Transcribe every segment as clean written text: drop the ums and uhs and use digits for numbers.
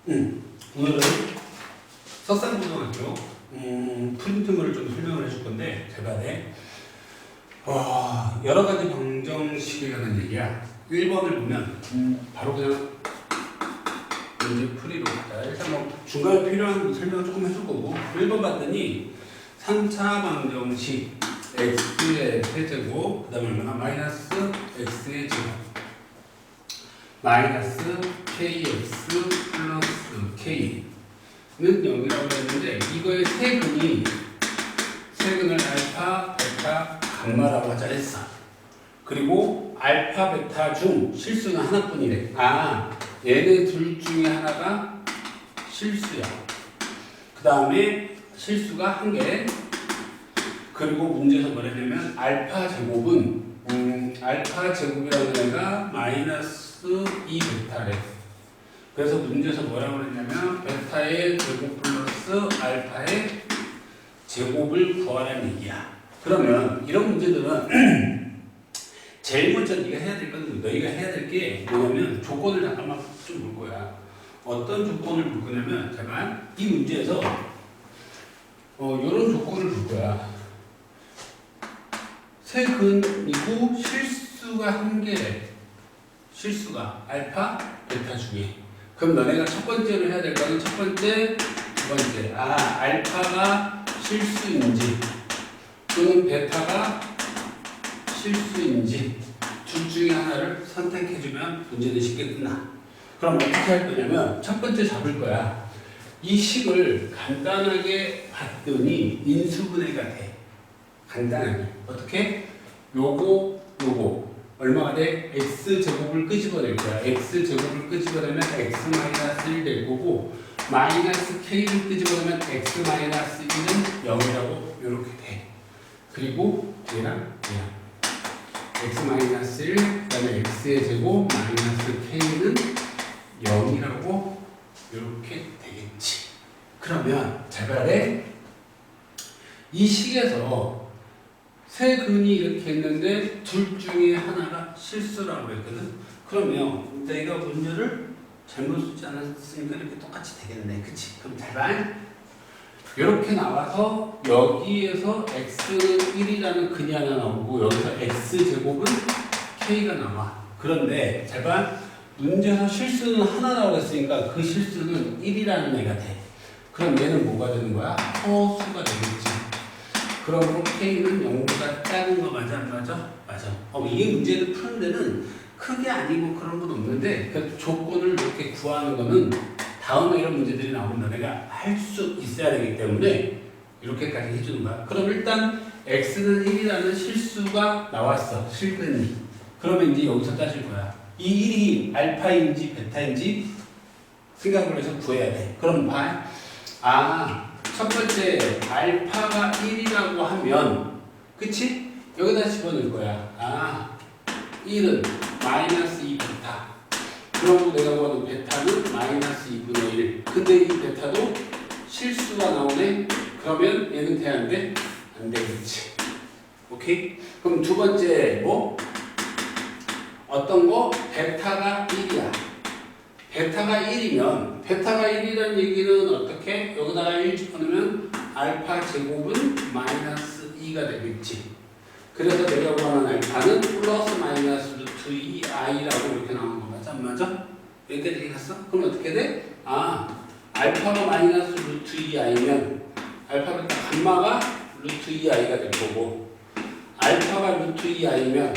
오늘은 석산고등학교 프린트물을 좀 설명을 해줄 건데 제가 여러 가지 방정식이라는 얘기야. 1번을 보면 바로 그냥 문제 풀이로 자, 일단 뭐 중간에 필요한 설명을 조금 해줄 거고 1번 봤더니 3차 방정식 x의 세제곱 그 다음에 얼마나 마이너스 x의 제곱 마이너스 kx 플러스 k는 0이라고 했는데 이거의 세근을 알파, 베타, 감마라고 하자 했어. 그리고 알파, 베타 중 실수는 하나뿐이래. 얘네 둘 중에 하나가 실수야. 그 다음에 실수가 한 개. 그리고 문제에서 뭐랬냐면 알파 제곱은 알파 제곱이라는 애가 마이너스 2베타래. 그래서 문제에서 뭐라고 그랬냐면 베타의 제곱 플러스 알파의 제곱을 구하라는 얘기야. 그러면 이런 문제들은 제일 먼저 네가 해야 될 건 너희가 해야 될 게 뭐냐면 조건을 잠깐만 좀 볼 거야. 어떤 조건을 볼 거냐면 잠깐 이 문제에서 이런 조건을 볼 거야. 세근이고 실수가 한 개래. 실수가 알파, 베타 중에. 그럼 너네가 첫 번째로 해야 될 거는 첫 번째, 두 번째. 알파가 실수인지 또는 베타가 실수인지 둘 중에 하나를 선택해주면 문제는 쉽게 끝나. 그럼 어떻게 할 거냐면 첫 번째 잡을 거야. 이 식을 간단하게 봤더니 인수분해가 돼. 간단하게. 어떻게? 요거 얼마가 돼? x제곱을 끄집어낼 거야. x제곱을 끄집어내면 x-1 될 거고 마이너스 k를 끄집어내면 x-1은 0이라고 이렇게 돼. 그리고 얘랑 x-1 그다음에 x의 제곱 마이너스 k는 0이라고 이렇게 되겠지. 그러면 잘 봐래. 이 식에서 세 근이 이렇게 있는데 둘 중에 하나가 실수라고 했거든. 그러면 내가 문제를 잘못 쓰지 않았으니까 이렇게 똑같이 되겠네. 그치? 그럼 잘 봐. 이렇게 나와서 여기에서 x는 1이라는 근이 하나 나오고 여기서 x제곱은 k가 나와. 그런데 잘 봐. 문제에서 실수는 하나라고 했으니까 그 실수는 1이라는 애가 돼. 그럼 얘는 뭐가 되는 거야? 허수가 되겠지. 그러므로 K는 0보다 작은 거 맞아? 안 맞아? 맞아. 이 문제를 푸는 데는 크게 아니고 그런 건 없는데 그 조건을 이렇게 구하는 거는 다음에 이런 문제들이 나오면 내가 할 수 있어야 되기 때문에 이렇게까지 해주는 거야. 그럼 일단 X는 1이라는 실수가 나왔어. 실근이. 그러면 이제 여기서 따질 거야. 이 1이 알파인지 베타인지 생각을 해서 구해야 돼. 그럼 봐. 첫 번째 알파가 1이라고 하면 그치? 여기다 집어넣을 거야. 1은 마이너스 2베타. 그러고 내가 보는 베타는 마이너스 2분의 1. 근데 이 베타도 실수가 나오네? 그러면 얘는 돼야 안 돼? 안 되겠지. 오케이? 그럼 두 번째 뭐? 어떤 거? 베타가 1이야. 베타가 1이면 베타가 1이라는 얘기는 어떻게? 여기다가 1 집어넣으면 알파 제곱은 마이너스 2가 되겠지. 그래서 내가 구하는 알파는 플러스 마이너스 루트 2i라고 이렇게 나오는 거 맞아? 안 맞아? 여기까지 갔어? 그럼 어떻게 돼? 알파가 마이너스 루트 2i면 알파 베타 감마가 루트 2i가 될 거고 알파가 루트 2i면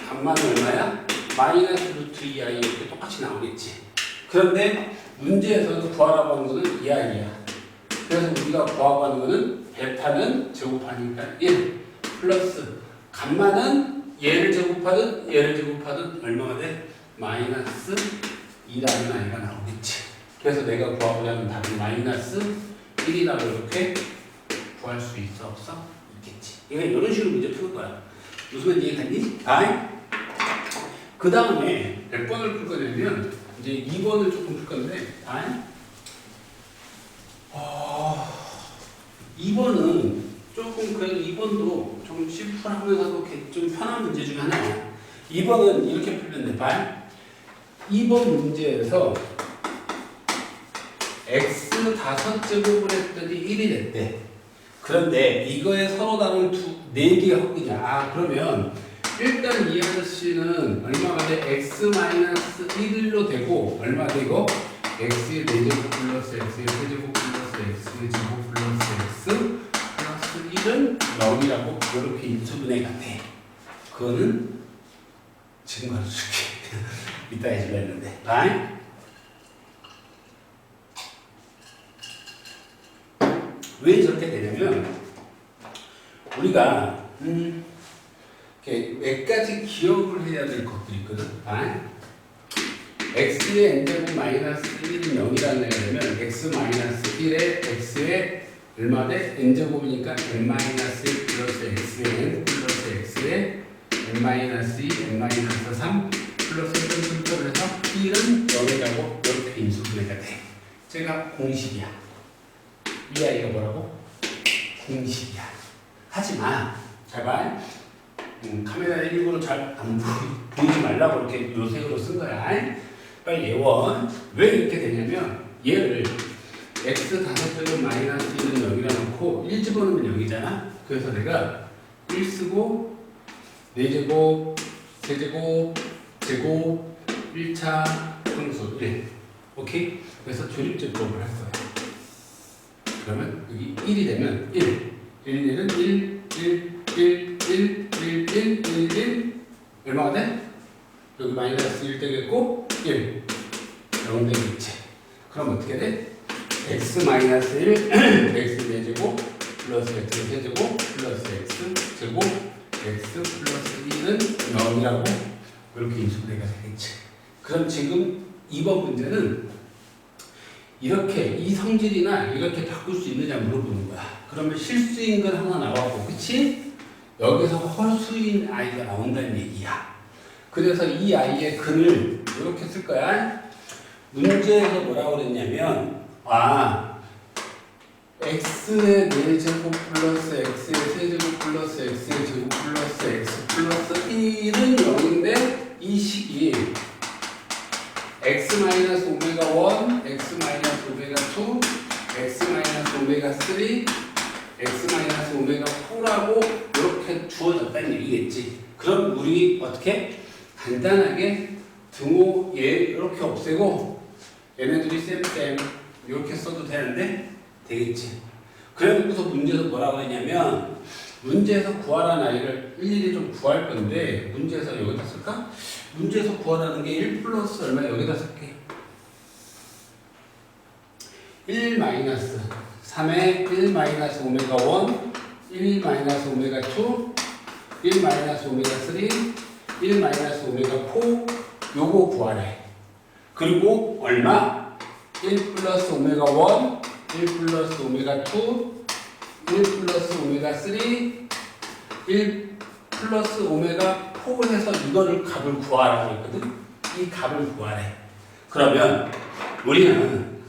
감마는 얼마야? 마이너스 루트 2i 이렇게 똑같이 나오겠지. 그런데 문제에서는 구하라고 하는 거는 2i야. 그래서 우리가 구하고 하는 거는 베타는 제곱하니까 1 플러스 감마는 얘를 제곱하든 얼마가 돼? 마이너스 2라는 아이가 나오겠지. 그래서 내가 구하고자 하는 답은 마이너스 1이라고 이렇게 구할 수 있어? 없어? 있겠지. 이거 이런 식으로 문제 푸는 거야. 무슨 말인지 이해갔니? 그 다음에 몇 번을 풀 거냐면 이제 2번을 조금 풀 건데 2번은 조금 그래도 2번도 좀 심플하면서도 좀 편한 문제 중에 하나야. 2번은 이렇게 풀면 돼. 2번 문제에서 x 5제곱을 했더니 1이 됐대. 그런데 이거에 서로 다른 4개의 합이냐. 그러면 일단 이 아저씨는 얼마가 돼? x-1로 되고 얼마 되고 x의 4제곱 플러스 x의 세제곱 플러스 x의 제곱 플러스 x 플러스 1은 0이라고 이렇게 인수분해가 돼. 그거는 지금 가르쳐줄게. 이따 해주려 했는데. 왜 저렇게 되냐면 우리가 이렇게 몇 가지 기억을 해야 될 것들이 있거든. x의 n제곱 마이너스 1은 0이라는 얘기가 되면 x 마이너스 1에 x의 얼마 돼? n제곱이니까 n 마이너스 1 플러스 x의 n 플러스 x의 n 마이너스 2, n 마이너스 3 플러스 1을 해서 1은 0이라고 이렇게 인수분해가 돼. 제가 공식이야. 이 아이가 뭐라고? 공식이야. 하지만 제발 카메라에 일부러 잘 안 보이지 말라고 이렇게 요색으로 쓴 거야. 빨리 예원. 왜 이렇게 되냐면 얘를 x 5제곱 마이너스 1은 0이라 놓고 1 집어넣으면 0이잖아. 그래서 내가 1 쓰고 4제곱, 세제곱, 제곱, 1차 상수 1. 오케이? 그래서 조립제법을 할 거야. 그러면 여기 1이 되면 1. 1은 1, 1, 1, 1, 1, 1, 1, 1. 얼마가 돼? 여기 마이너스 1 되겠고 1. 0 되겠지. 그럼 어떻게 돼? x 마이너스 1, x 4제곱 플러스 x 세제곱 플러스 x 제곱 x 플러스 1은 0이라고 이렇게 인수분해가 되겠지. 그럼 지금 이번 문제는 이렇게 이 성질이나 이렇게 바꿀 수 있느냐 물어보는 거야. 그러면 실수인 건 하나 나왔고, 그치? 여기서 허수인 아이가 나온다는 얘기야. 그래서 이 아이의 근을 이렇게 쓸 거야. 문제에서 뭐라고 그랬냐면 x의 4제곱 플러스 x의 세제곱 플러스 x의 제곱 플러스 x 플러스 1은 0인데 이 식이 x 마이너스 오메가 1, x 마이너스 오메가 2, x 마이너스 오메가 3, x 마이너스 오메가 4라고 이렇게 주어졌다는 얘기겠지. 그럼 우리 어떻게 간단하게 등호 얘 이렇게 없애고 얘네들이 쌤 이렇게 써도 되는데 되겠지. 그래놓고서 문제에서 뭐라고 했냐면 문제에서 구하라는 아이를 일일이 좀 구할 건데 문제에서 여기다 쓸까? 문제에서 구하라는 게 1 플러스 얼마 여기다 쓸게. 1 마이너스 3에 1 마이너스 오메가 1, 1 마이너스 오메가 2, 1 마이너스 오메가 3, 1 마이너스 오메가 4 요거 구하래. 그리고 얼마? 1 플러스 오메가 1, 1 플러스 오메가 2, 1 플러스 오메가 3, 1 플러스 오메가 4를 해서 이거를 값을 구하라고 했거든. 이 값을 구하래. 그러면 우리는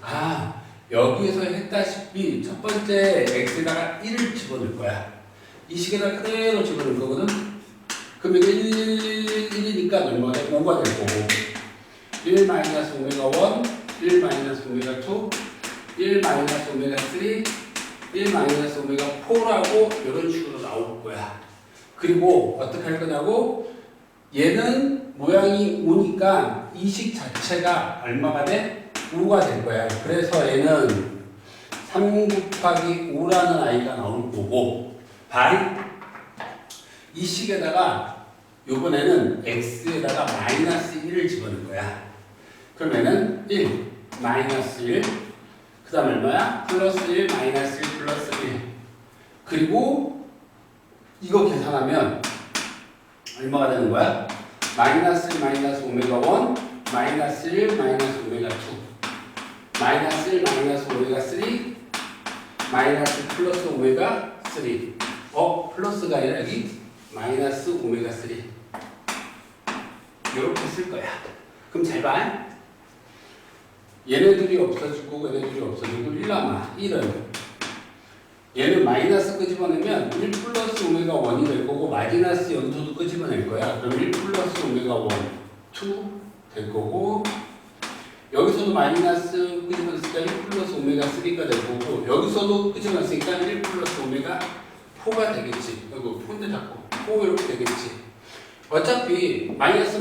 여기에서 했다시피 첫 번째 x에다가 1을 집어넣을 거야. 이 식에다 그대로 집어넣을 거거든. 그럼 이게 1이니까 얼마가 돼? 5가 될 거고 1 마이너스 오메가 1, 1 마이너스 오메가 2, 1 마이너스 오메가 3, 1 마이너스 오메가 4라고 이런 식으로 나올 거야. 그리고 어떻게 할 거냐고? 얘는 모양이 5니까 이 식 자체가 얼마가 돼? 5가 될 거야. 그래서 얘는 3 곱하기 5라는 아이가 나올 거고 이 식에다가 요번에는 x에다가 마이너스 1을 집어넣을 거야. 그러면은 1, 마이너스 1, 그 다음 얼마야? 플러스 1, 마이너스 1, 플러스 1. 그리고 이거 계산하면 얼마가 되는 거야? 마이너스 1, 마이너스 오메가 1, 마이너스 1, 마이너스 오메가 2, 마이너스 1, 마이너스 오메가 3, 마이너스 플러스 오메가 3. 플러스가 아니라 여기 마이너스 오메가 3. 이렇게 쓸 거야. 그럼 잘 봐. 얘네들이 없어지고 얘네들이 없어지고 1 남아. 1은 얘는 마이너스 끄집어내면 1 플러스 오메가 1이 될 거고 마이너스 여기서도 끄집어낼 거야. 그럼 1 플러스 오메가 1, 2 될 거고 여기서도 마이너스 끄집어냈으니까 1 플러스 오메가 3가 될 거고 여기서도 끄집어놨으니까 1 플러스 오메가 4가 되겠지. 그리고 폰데 잡고 4 이렇게 되겠지. 어차피 마이너스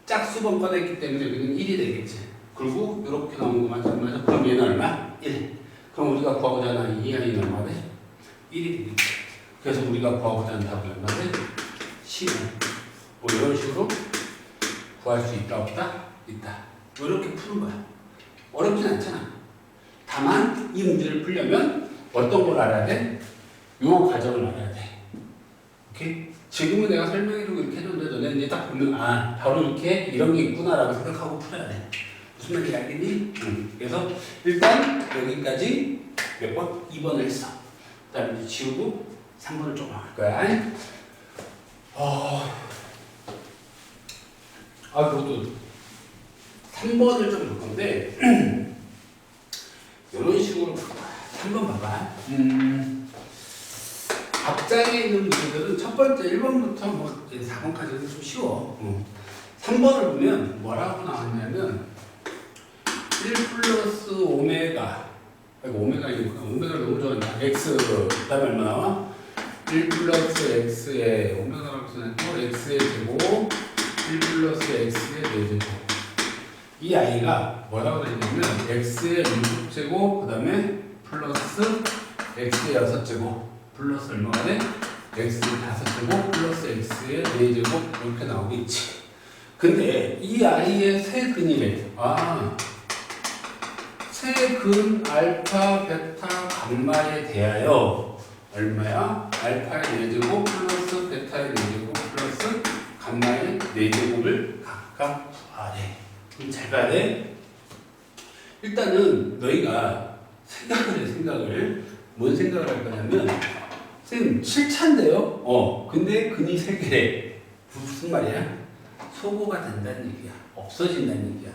짝수번 꺼냈기 때문에 여기는 1이 되겠지. 그리고 이렇게 나오는 거 맞아? 그럼 얘는 얼마? 1. 그럼 우리가 구하고자 하는 이 아이는 얼마 돼? 1이 되겠지. 그래서 우리가 구하고자 하는 답은 얼마 돼? 10. 뭐 이런 식으로 구할 수 있다 없다? 있다. 이렇게 푸는 거야. 어렵진 않잖아. 다만 이 문제를 풀려면 어떤 걸 알아야 돼? 요 과정을 알아야 돼. 오케이? 지금은 내가 설명해주고 이렇게 해줬는데 너네 이제 딱 보면 아 바로 이렇게 이런 게 있구나라고 생각하고 풀어야 돼. 무슨 말인지 알겠니? 응. 그래서 일단 여기까지 몇 번? 2번을 했어. 그 다음에 이제 지우고 3번을 조금 할 거야. 그것도 3번을 좀 볼 건데 이런 식으로 3번 봐봐. 앞장에 있는 문제들은 첫 번째 1번부터 뭐 4번까지는 좀 쉬워. 3번을 보면 뭐라고 나왔냐면 1 플러스 오메가 오메가니까 오메가를 너무 좋아한다. x 그 다음에 얼마 나와? 1 플러스 x의 오메가라고 써놨고 x의 제곱 1 플러스 x의 4제곱. 이 아이가 뭐라고 되냐면 x의 7제곱 그 다음에 플러스 x의 6제곱 플러스 얼마가 돼? x의 5제곱 플러스 x의 4제곱 이렇게 나오겠지. 근데 이 아이의 세근이래. 세근 알파, 베타, 감마에 대하여 얼마야? 알파의 4제곱 플러스 베타의 4제곱 플러스 감마의 4제곱을 각각 구하래. 그럼 잘 봐야 돼. 일단은 너희가 생각을 뭔 생각을 할 거냐면 선생님 7차인데요? 근데 근이 3개래. 무슨 말이야? 소거가 된다는 얘기야. 없어진다는 얘기야.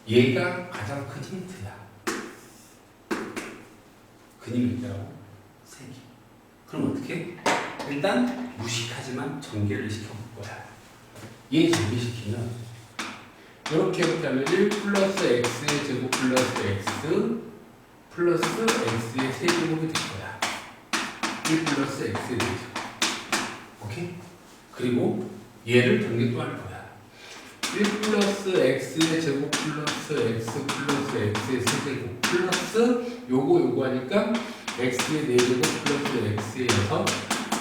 얘가 가장 큰 힌트야. 근이 몇 개라고? 3개. 그럼 어떻게? 일단 무식하지만 전개를 시켜볼 거야. 얘 전개시키면 이렇게 하면 1 플러스 x의 제곱 플러스 x 플러스 x의 세제곱이 될 거야. 1 플러스 x의 4제곱. 오케이? 그리고 얘를 전개 또 할 거야. 1 플러스 x의 제곱 플러스 x 플러스 x의 세제곱 플러스 요거 하니까 x의 4제곱 플러스 x의 6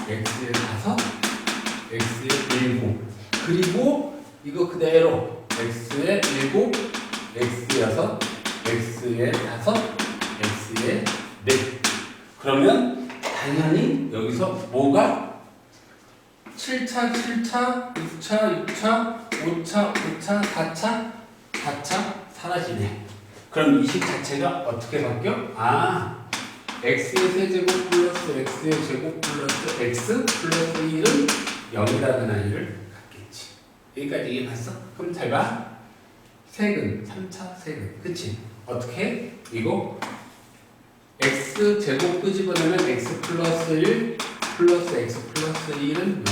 x의 5 x의 7 그리고 이거 그대로 x의 7 x의 6 x의 5 x의 4 그러면 당연히 여기서 뭐가 7차, 7차, 6차, 6차, 5차, 5차, 4차 사라지네. 그럼 이 식 자체가 어떻게 바뀌어? x의 세제곱 플러스 x의 제곱 플러스 x 플러스 1은 0이라는 아이를 갖겠지. 여기까지 이해했어? 그럼 잘 봐. 세근, 3차 세근. 그치? 어떻게? 이거 x 제곱 끄집어내면 x 플러스 1 플러스 x 플러스 1은 0.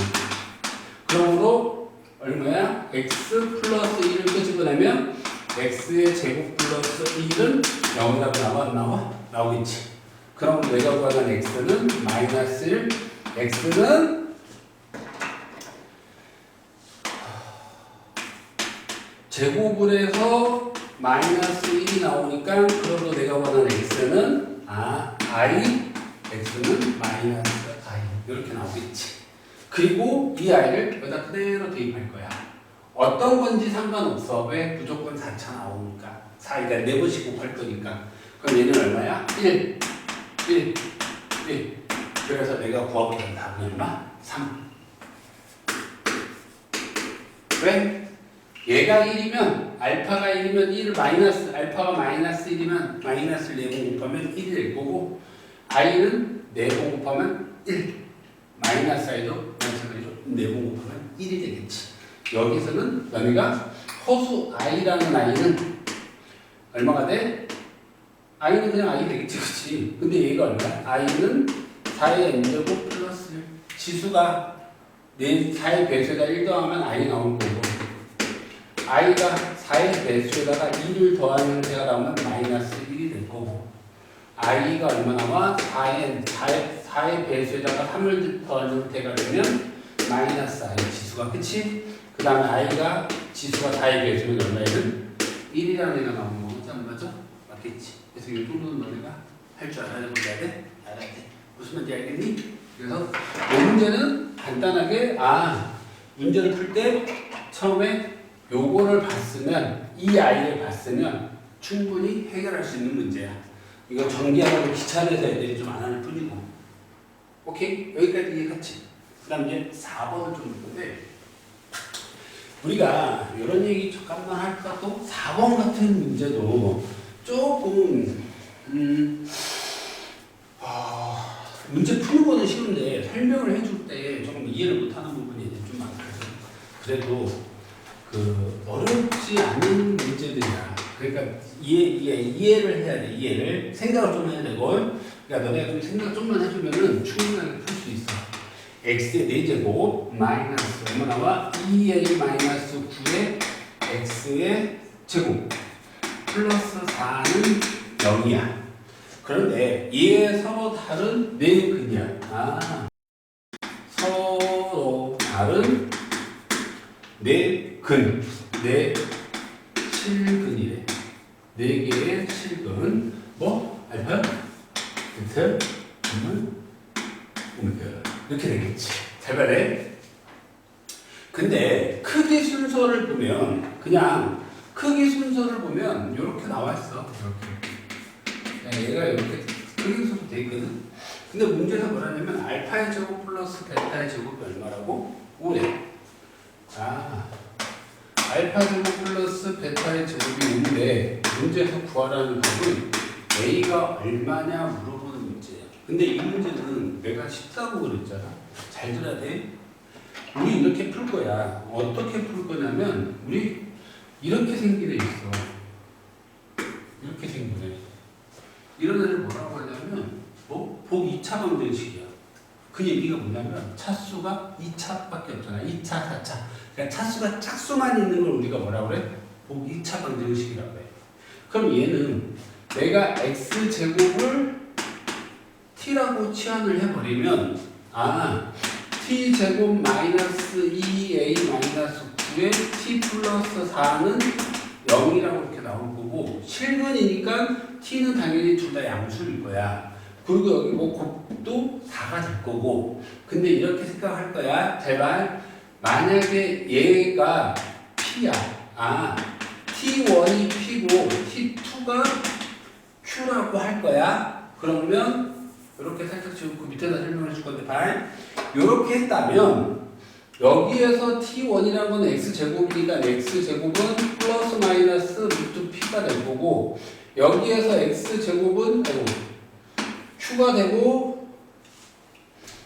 그러므로 얼마야? x 플러스 1을 끄집어내면 x의 제곱 플러스 1은 0이라고 나와? 나오겠지. 그럼 내가 구하는 x는 마이너스 1, x는 제곱을 해서 마이너스 1이 나오니까 그러므로 내가 구하는 x는 i, x는 마이너스 i 이렇게 나오겠지. 그리고 이 i를 여기다 그대로 대입할 거야. 어떤 건지 상관없어. 왜? 무조건 4차 나오니까. 4이가 4번씩 곱할 거니까. 그럼 얘는 얼마야? 1. 그래서 내가 구하고자 답은 얼마? 3. 왜? 얘가 1이면 알파가 1이면 1을 마이너스 알파가 마이너스 1이면 마이너스를 4번 곱하면 1이 될 거고 i는 4번 곱하면 1 마이너스 i도 마찬가지로 4번 곱하면 1이 되겠지. 여기서는 너네가 허수 i라는 i는 얼마가 돼? i는 그냥 i 되겠지, 그치? 근데 얘가 얼마야? i는 4의 n제곱 플러스 1. 지수가 4의 배수에다 1 더하면 i 나오는 거고 i가 4의 배수에다가 2를 더하는 데가 나오면 마이너스 마이너스 1이 될 거고 i가 얼마 나와? 4의 배수에다가 3을 더하는 때가 되면 마이너스 i 지수가 그치? 그 다음에 i가 지수가 4의 배수면 얼마이든 1이라는 애가 나오는 거지 안 맞아? 맞겠지? 그래서 이 정도는 너네가 할 줄 알아야 돼? 알아야 돼. 무슨 말인지 알겠니? 그래서 이 문제는 간단하게 문제를 풀 때 처음에 요거를 봤으면 이 아이를 봤으면 충분히 해결할 수 있는 문제야. 이거 정리하려고 귀찮아서 애들이 좀 안 하는 뿐이고. 오케이? 여기까지 이해갔지? 그 다음 이제 4번을 좀 볼 건데 우리가 이런 얘기 잠깐만 할까 또 4번 같은 문제도 조금 문제 푸는 거는 쉬운데 설명을 해줄 때 조금 이해를 못하는 부분이 좀 많거든. 그래도 어렵지 않은 문제들이야. 그러니까 이해를 해야 돼. 이해를 생각을 좀 해야 되고. 그러니까 너네가 좀 생각 좀만 해주면은 충분하게 풀 수 있어. x의 4제곱 마이너스 얼마 나와? 2a 마이너스 9의 x의 제곱 플러스 4는 0이야. 그런데 얘 서로 다른 네 근이야. 서로 다른 네 근, 네 실근이래. 네 개의 실근. 뭐? 알파, 베타, 가마, 오메가. 이렇게 되겠지. 잘 봐래. 근데 크기 순서를 보면 이렇게 나와 있어. 이렇게. 얘가 이렇게 크기 순서 돼 있거든. 근데 문제에서 뭐라냐면 알파의 제곱 플러스 베타의 제곱이 얼마라고? 5래. 알파 제곱 플러스 베타의 제곱이 5인데 문제에서 구하라는 답은 a가 얼마냐 물어보는 문제야. 근데 이 문제는 내가 쉽다고 그랬잖아. 잘 들어야 돼. 우리 이렇게 풀 거야. 어떻게 풀 거냐면 우리 이렇게 생긴 애 있어. 이렇게 생긴 애. 이런 애를 뭐라고 하냐면 복 2차 방정식이야. 그 얘기가 뭐냐면 차수가 2차밖에 없잖아. 2차, 4차. 그러니까 차수가 짝수만 있는 걸 우리가 뭐라고 그래? 복 2차 방정식이라고 해. 그럼 얘는 내가 x제곱을 t라고 치환을 해버리면 t제곱 마이너스 2a 마이너스 9에 t 플러스 4는 0이라고 이렇게 나올 거고 실근이니까 t는 당연히 둘 다 양수일 거야. 그리고 여기 뭐 곱도 4가 될 거고. 근데 이렇게 생각할 거야. 제발 만약에 얘가 p야. t1이 p고 t2가 q라고 할 거야. 그러면 이렇게 살짝 지금 그 밑에다 설명을 해줄 건데 이렇게 했다면 여기에서 t1이라는 건 x제곱이니까 x제곱은 플러스 마이너스 루트 p가 될 거고 여기에서 x제곱은 q가 되고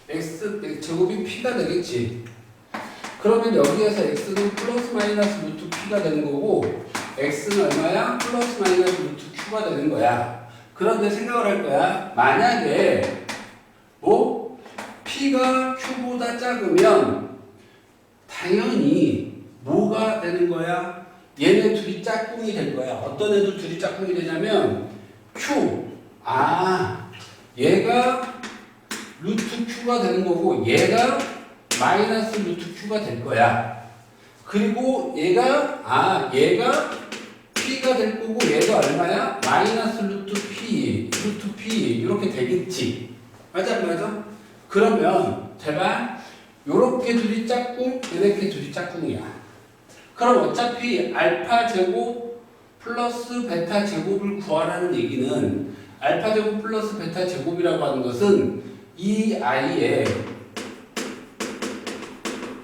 x제곱이 p가 되겠지. 그러면 여기에서 x는 플러스 마이너스 루트 p가 되는 거고 x는 얼마야? 플러스 마이너스 루트 q가 되는 거야. 그런데 생각을 할 거야. 만약에 p가 q보다 작으면 당연히 뭐가 되는 거야? 얘네 둘이 짝꿍이 될 거야. 어떤 애들 둘이 짝꿍이 되냐면 q. 얘가 루트 q가 되는 거고 얘가 마이너스 루트 q가 될 거야. 그리고 얘가 p가 될 거고 얘가 얼마야? 마이너스 루트 p 이렇게 되겠지. 맞아? 그러면 제발 요렇게 둘이 짝꿍, 이렇게 둘이 짝꿍이야. 그럼 어차피 알파 제곱 플러스 베타 제곱을 구하라는 얘기는 알파 제곱 플러스 베타 제곱이라고 하는 것은 이 아이의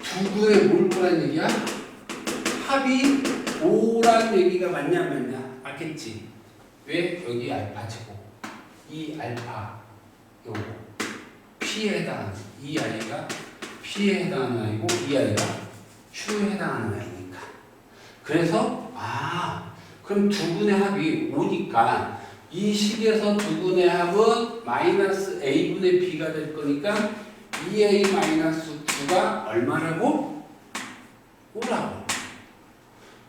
두구의 뭘 거란 얘기야? 합이 5란 얘기가 맞냐 안 맞냐? 맞겠지. 왜? 여기 알파 제곱. 이 알파 요거 P에 해당하는 이 아이가 P에 해당하는 아이고 이 아이가 Q에 해당하는 아이니까. 그래서 그럼 두 분의 합이 5니까 이 식에서 두 분의 합은 마이너스 A분의 B가 될 거니까 2A 마이너스 9가 얼마라고? 5라고.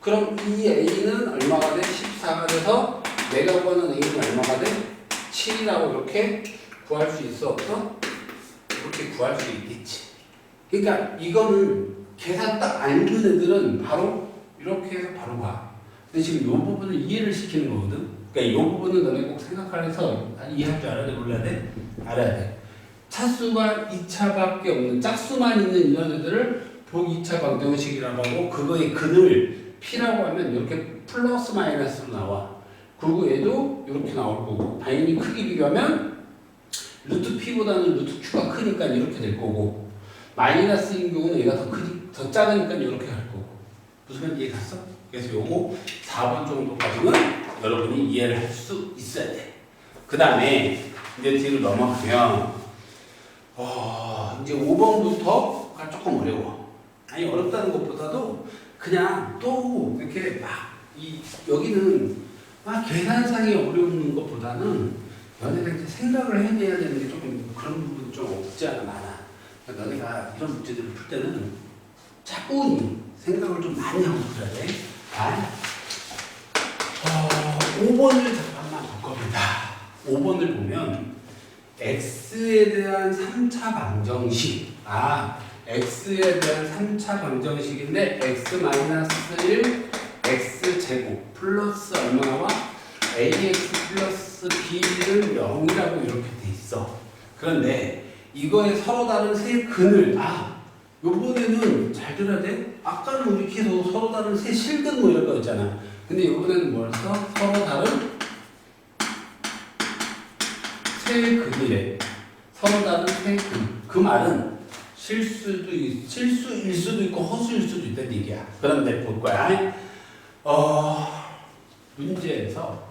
그럼 이 A는 얼마가 돼? 14가 돼서 내가 구하는 a는 얼마가 돼? 7이라고 이렇게 구할 수 있어 없어? 이렇게 구할 수 있겠지. 그러니까 이거는 계산 딱 안 준 애들은 바로 이렇게 해서 바로 봐. 근데 지금 이 부분을 이해를 시키는 거거든. 그러니까 이 부분은 너네 꼭 생각하면서 이해할 줄 알아야 돼? 몰라야 돼? 알아야 돼. 차수가 2차밖에 없는 짝수만 있는 이런 애들을 복2차 방정식이라고 하고 그거의 근을 P라고 하면 이렇게 플러스 마이너스로 나와. 그리고 얘도 이렇게 나올 거고 당연히 크기 비교하면 루트 P보다는 루트 Q가 크니까 이렇게 될 거고 마이너스인 경우는 얘가 더 작으니까 이렇게 갈 거고 무슨 말인지 이해 갔어? 그래서 요거 4번 정도까지는 여러분이 이해를 할 수 있어야 돼. 그 다음에 이제 뒤로 넘어가면 이제 5번부터가 조금 어려워. 아니 어렵다는 것보다도 그냥 또 이렇게 여기는 계산상이 어려운 것보다는 너네가 이제 생각을 해내야 되는 게 조금 그런 부분이 좀 없지 않아 많아. 그러니까 너네가 이런 문제들을 풀 때는 차분히 생각을 좀 많이 하고 풀어야 돼. 5번을 잠깐만 볼 겁니다. 5번을 보면 x에 대한 3차 방정식. x에 대한 3차 방정식인데 x-1 x제곱 플러스 얼마와 ax 플러스 b는 0이라고 이렇게 돼 있어. 그런데 이거에 서로 다른 세 근을 요번에는 잘 들어야 돼. 아까는 우리 계속 서로 다른 세 실근 뭐 이런 거 있잖아. 근데 요번에는 뭘 써? 서로 다른 세 근이래. 서로 다른 세 근. 그 말은 실수일 수도 있고 허수일 수도 있다는 얘기야. 그런데 볼 거야. 문제에서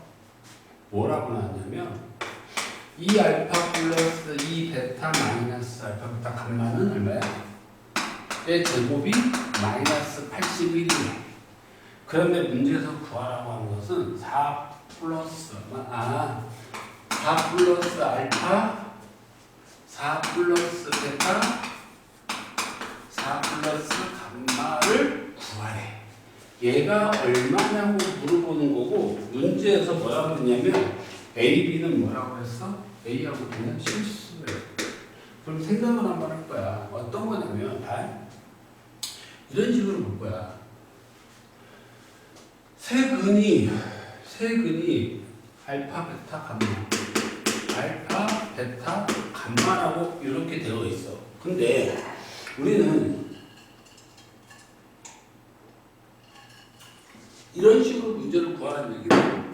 뭐라고 나왔냐면 2알파 플러스 2베타 마이너스 알파 베타 감마는 얼마야? 의 제곱이 마이너스 81이네. 그런데 문제에서 구하라고 하는 것은 4 플러스 알파 4 플러스 베타 4 플러스 감마를 구하래. 얘가 얼마냐고 물어보는 거고 문제에서 뭐라고 했냐면 A, B는 뭐라고 했어? A하고 B는 실수래. 그럼 생각을 한번 할 거야. 어떤 거냐면 이런 식으로 볼 거야. 세 근이 알파, 베타, 감마 알파, 베타, 감마라고 이렇게 되어 있어. 근데 우리는 이런 식으로 문제를 구하라는 얘기는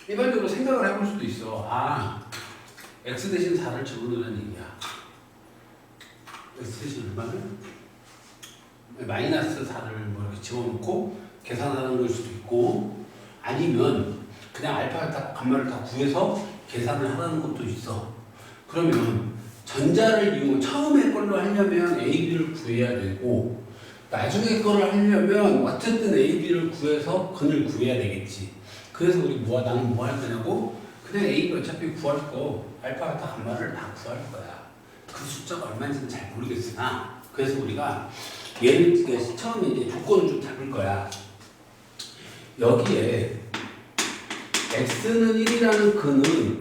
일반적으로 생각을 해볼 수도 있어. x 대신 4를 집어넣으라는 얘기야. x 대신 얼마를? 마이너스 4를 뭐 이렇게 집어넣고 계산하는 걸 수도 있고 아니면 그냥 알파, 베타, 감마를 다 구해서 계산을 하라는 것도 있어. 그러면 전자를 이용 처음에 걸로 하려면 A, B를 구해야 되고 나중에 거를 하려면 어쨌든 A, B를 구해서 근을 구해야 되겠지. 그래서 우리 나는 뭐 할 거냐고 그냥 A, B 어차피 구할 거 알파, 베타, 감마를 다 구할 거야. 그 숫자가 얼마인지는 잘 모르겠으나 그래서 우리가 얘를 처음에 이제 조건을 좀 잡을 거야. 여기에 x는 1이라는 근은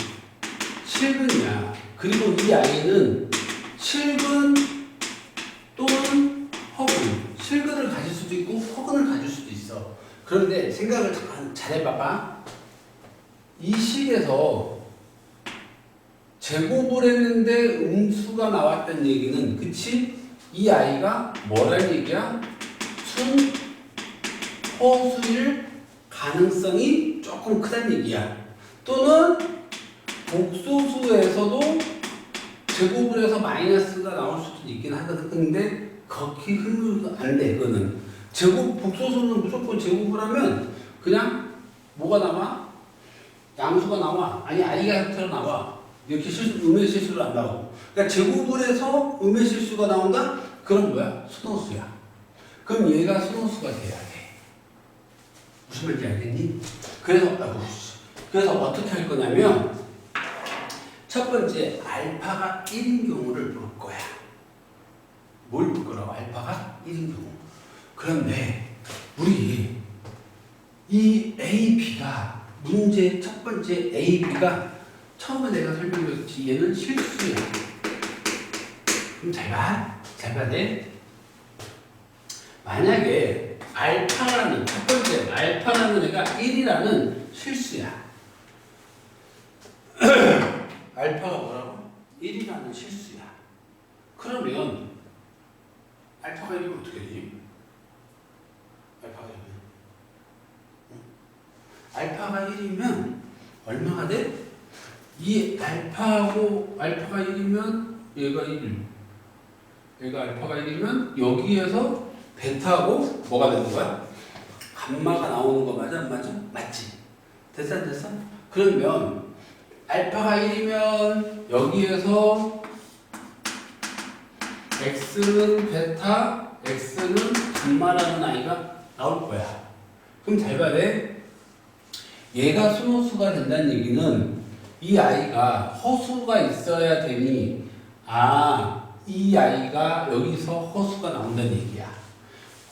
실근이야. 그리고 이 아이는 실근 또는 허근, 실근을 가질 수도 있고 허근을 가질 수도 있어. 그런데 생각을 잘 해봐봐. 이 식에서 제곱을 했는데 음수가 나왔다는 얘기는 그치? 이 아이가 뭐란 얘기야? 허수일 가능성이 조금 크다는 얘기야. 또는 복소수에서도 제곱을 해서 마이너스가 나올 수도 있긴 하거든. 근데 거기 흐르면 안 돼. 그거는 복소수는 무조건 제곱을 하면 그냥 뭐가 나와? 양수가 나와. 아니 아이가 형태로 나와. 이렇게 음의 실수로 안 나오고. 그러니까 제곱을 해서 음의 실수가 나온다? 그럼 뭐야? 순호수야. 그럼 얘가 순호수가 돼야 돼. 무슨 말인지 알겠니? 그래서 어떻게 할 거냐면 첫 번째 알파가 1인 경우를 볼 거야. 뭘 볼 거라고? 알파가 1인 경우. 그런데 우리 이 A, B가 문제 첫 번째 A, B가 처음에 내가 설명드렸지 얘는 실수야. 그럼 잘 봐. 잘 봐야 돼. 만약에 알파라는 첫 번째 알파라는 애가 1이라는 실수야. 알파가 뭐라고? 1이라는 실수야. 그러면 알파가 1이면 어떻게 되지? 알파가 1이면 알파가 1이면 얼마가 돼? 이 알파가 1이면 얘가 1. 얘가 알파가 1이면 여기에서 베타하고 뭐가 되는 거야? 감마가 나오는 거 맞아? 안 맞아? 맞지? 됐어? 안 됐어? 그러면 알파가 1이면 여기에서 x는 베타, x는 감마라는 아이가 나올 거야. 그럼 잘 봐야 돼. 얘가 순호수가 된다는 얘기는 이 아이가 허수가 있어야 되니 이 아이가 여기서 허수가 나온다는 얘기야.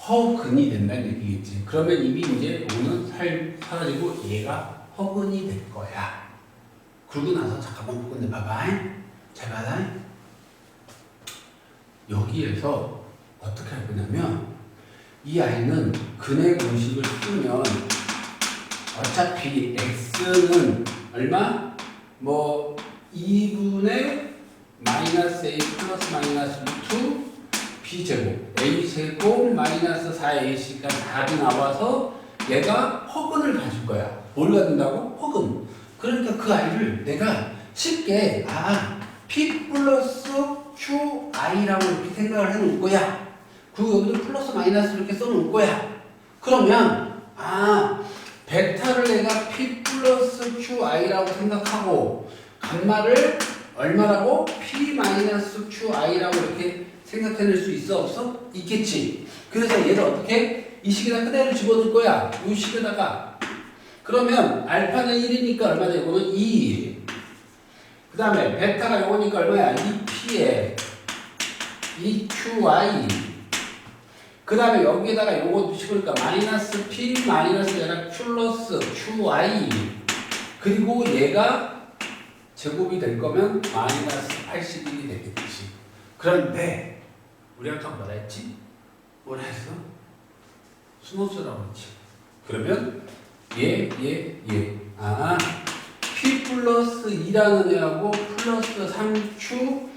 허근이 된다는 얘기겠지. 그러면 이미 이제 오는 사라지고 얘가 허근이 될 거야. 그러고 나서 잠깐만 보건데 봐봐. 잘 봐라. 여기에서 어떻게 할 거냐면 이 아이는 근의 공식을 쓰면 어차피 x는 얼마? 뭐 2분의 마이너스 a 플러스 마이너스 루트 b제곱 a제곱 마이너스 4ac가 답이 나와서 얘가 허근을 가질 거야. 뭘 가진다고? 허근. 그러니까 그 아이를 내가 쉽게 p 플러스 qi라고 이렇게 생각을 해놓을 거야. 그리고 여기도 플러스 마이너스 이렇게 써놓을 거야. 그러면 베타를 내가 p 플러스 qi라고 생각하고 감마를 얼마라고? p 마이너스 qi라고 이렇게 생각해낼 수 있어? 없어? 있겠지. 그래서 얘를 어떻게? 이 식에다 그대로 집어넣을 거야. 이 식에다가. 그러면 알파는 1이니까 얼마 되고는 2. 그 다음에 베타가 요거니까 얼마야? 2p에 2qi. 그 다음에 여기에다가 요거 집으니까 마이너스 p 마이너스 얘가 플러스 qi. 그리고 얘가 제곱이 될 거면 마이너스 81이 되겠지. 그런데 우리 아까 뭐라 했지? 뭐라 했어? 순호수라고 했지. 그러면 얘. p 플러스 2라는 애하고 플러스 3q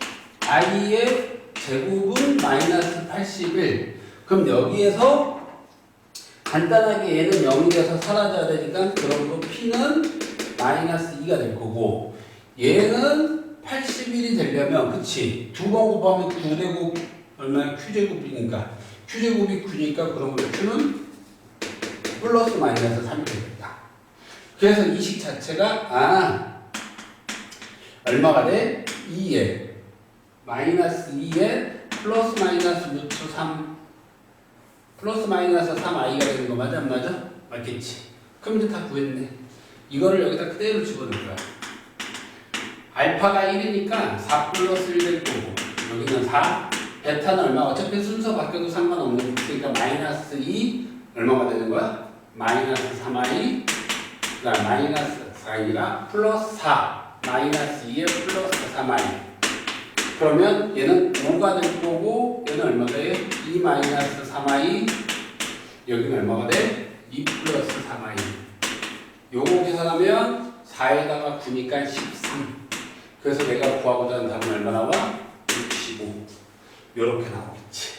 i의 제곱은 마이너스 81. 그럼 여기에서 간단하게 얘는 0이 돼서 사라져야 되니까 그럼 p는 마이너스 2가 될 거고 얘는 81이 되려면 그치? 두 번 곱하면 9제곱 얼마야? q제곱이니까 q제곱이 9니까 그럼 q는 플러스 마이너스 3이 되겠다. 그래서 이 식 자체가 얼마가 돼? 2에 마이너스 2에 플러스 마이너스 루트 3 플러스 마이너스 3i가 되는 거 맞아? 안 맞아? 맞겠지. 그럼 이제 다 구했네. 이거를 여기다 그대로 집어넣을 거야. 알파가 1이니까 4 플러스 1 될 거고 여기는 4 베타는 얼마? 어차피 순서 바뀌어도 상관없는 거니까 마이너스 2 얼마가 되는 거야? 마이너스 3i 그 다음 마이너스 4i가 플러스 4 마이너스 2에 플러스 3i 그러면 얘는 5가 될 거고 얘는 얼마가 돼? 2 마이너스 3i 여기는 얼마가 돼? 2 플러스 3i 요거 계산하면 4에다가 9니까 13 그래서 내가 구하고자 하는 답은 얼마 나와? 65 요렇게 나오겠지.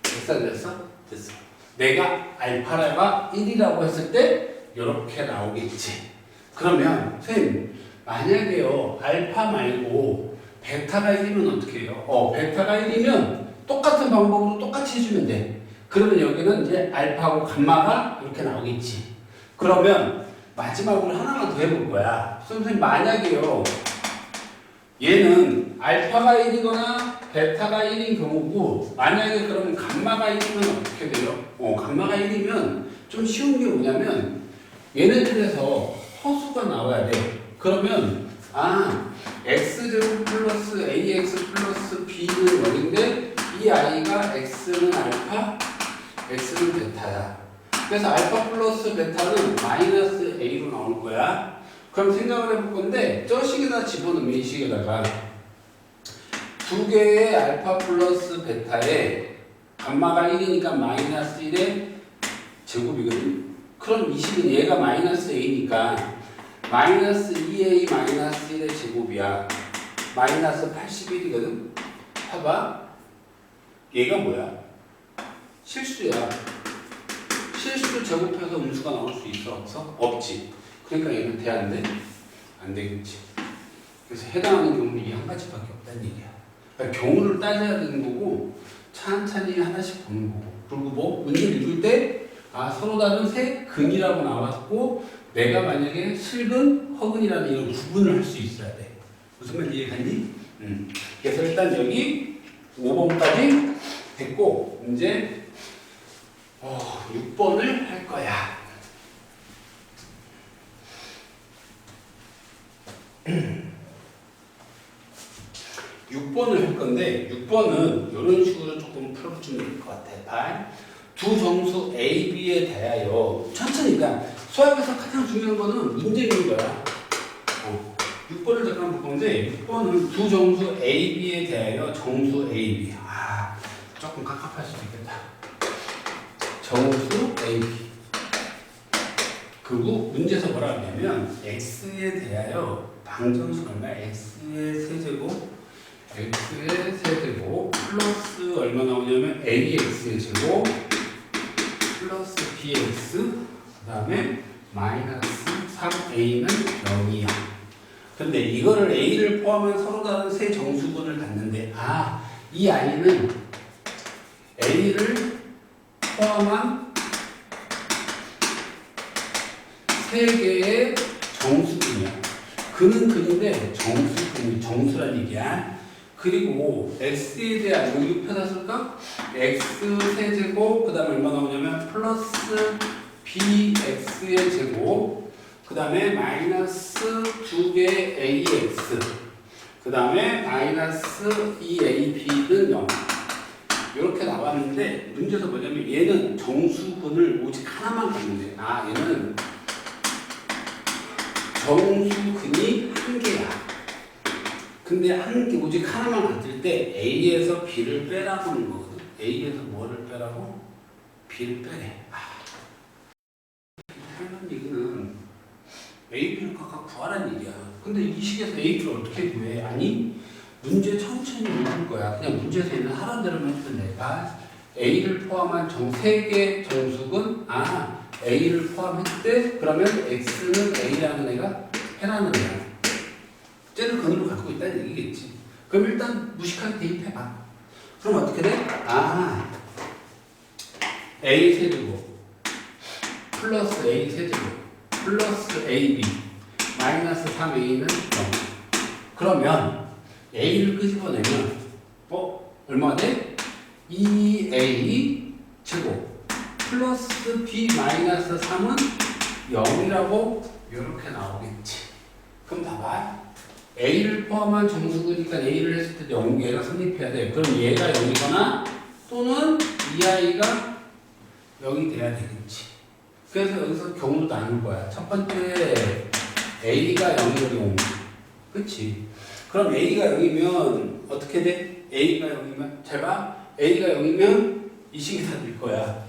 됐어? 됐어? 됐어. 내가 알파가 1이라고 했을 때 요렇게 나오겠지. 그러면 선생님 만약에요 알파 말고 베타가 1이면 어떻게 해요? 베타가 1이면 똑같은 방법으로 똑같이 해주면 돼. 그러면 여기는 이제 알파하고 감마가 이렇게 나오겠지. 그러면 마지막으로 하나만 더 해볼 거야. 선생님 만약에요 얘는 알파가 1이거나 베타가 1인 경우고 만약에 그러면 감마가 1이면 어떻게 돼요? 감마가 1이면 좀 쉬운 게 뭐냐면 얘네들에서 허수가 나와야 돼. 그러면 x제곱 플러스 ax 플러스 b는 0인데 이 i가 x는 알파, x는 베타야. 그래서 알파 플러스 베타는 마이너스 A로 나올 거야. 그럼 생각을 해볼 건데 저 식에다 집어넣으면 이 식에다가 두 개의 알파 플러스 베타에 감마가 1이니까 마이너스 1의 제곱이거든. 그럼 이 식은 얘가 마이너스 A니까 마이너스 2A 마이너스 1의 제곱이야. 마이너스 81이거든. 봐봐. 얘가 뭐야? 실수야. 실수를 제곱해서 음수가 나올 수 있어? 없어? 없지. 그러니까 얘는 돼, 안 돼? 안 되겠지. 그래서 해당하는 경우는 이 한 가지밖에 없다는 얘기야. 그러니까 경우를 따져야 되는 거고 찬찬히 하나씩 보는 거고. 그리고 뭐 문제를 읽을 때 서로 다른 세 근이라고 나왔고 내가 만약에 실근, 허근이라는 이런 구분을 할 수 있어야 돼. 무슨 말 이해가니? 그래서 일단 여기 5번까지 됐고 이제 6번을 할 거야. 6번을 할 건데 6번은 이런 식으로 조금 풀어주면 될 것 같아. 두 정수 A, B에 대하여 천천히 그냥 수학에서 가장 중요한 거는 문제 있는 거야. 6번을 잠깐 볼 건데 6번은 두 정수 A, B에 대하여 정수 A, B. 조금 깝깝할 수도 있겠다. 정수 A, B. 그리고 문제에서 뭐라 하냐면 X에 대하여 방정식 얼마? X의 세제곱 X의 세제곱 플러스 얼마 나오냐면 AX의 제곱 플러스 BX 그 다음에 마이너스 3A는 0이야. 근데 이거를 A를 포함한 서로 다른 세 정수분을 갖는데 이 I는 A를 포함한 세 개의 정수분이야. 근은 근인데 정수란 얘기야. 그리고 x에 대한 여기 펴다 쓸까? x 세제곱 그 다음에 얼마 나오냐면 플러스 bx의 제곱 그 다음에 마이너스 2개 ax 그 다음에 마이너스 2ab는 0 이렇게 나왔는데 문제에서 뭐냐면 얘는 정수근을 오직 하나만 갖는데 얘는 정수근이 한 개야. 근데 오직 하나만 갖을 때 A에서 B를 빼라고 하는 거거든. A에서 뭐를 빼라고? B를 빼래. 하는 얘기는 A, B를 각각 구하라는 얘기야. 근데 이 식에서 A, B를 어떻게 구해? 아니, 문제 천천히 읽을 거야. 그냥 문제에서 있는 하라는 대로만 해도 내가 A를 포함한 세 개 정수근, A를 포함했대? 그러면 X는 A라는 애가 해라는 애야. 쟤를 근으로 갖고 있다는 얘기겠지. 그럼 일단 무식하게 대입해봐. 그럼 어떻게 돼? A 세제곱 플러스 A 세제곱 플러스 AB 마이너스 3A는 0. 그러면 A를 끄집어내면 얼마 돼? 2A 제곱 플러스 B 마이너스 3은 0이라고 이렇게 나오겠지. 그럼 봐봐. A를 포함한 정수구니까 A를 했을 때 0, 얘가 성립해야 돼. 그럼 얘가 0이거나 또는 이 아이가 0이 돼야 되겠지. 그래서 여기서 경우도 나눌 거야. 첫 번째 A가 0이면 0. 그치? 그럼 A가 0이면 어떻게 돼? A가 0이면 잘 봐. A가 0이면 이 식이 다 될 거야.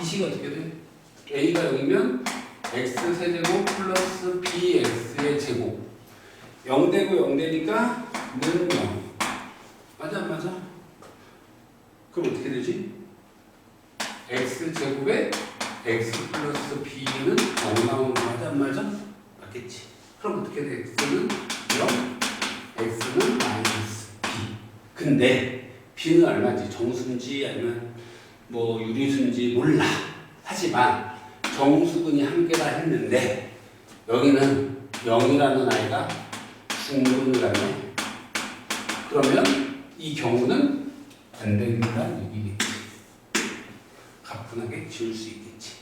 이 식이 어떻게 돼? A가 0이면 X 세제곱 플러스 BX의 제곱 0 되고 0 되니까 는 0. 맞아 안 맞아? 그럼 어떻게 되지? X 제곱에 X 플러스 B는 0 나오는 거 맞아 안 맞아? 맞겠지. 그럼 어떻게 돼? X는 0, X는 마이너스 B. 근데 B는 얼마인지 정수인지 아니면 뭐 유리수인지 몰라. 하지만 정수근이 한 개라 했는데 여기는 0이라는 아이가 중근을 하네. 그러면 이 경우는 안 된다는 얘기겠지. 가뿐하게 지울 수 있겠지.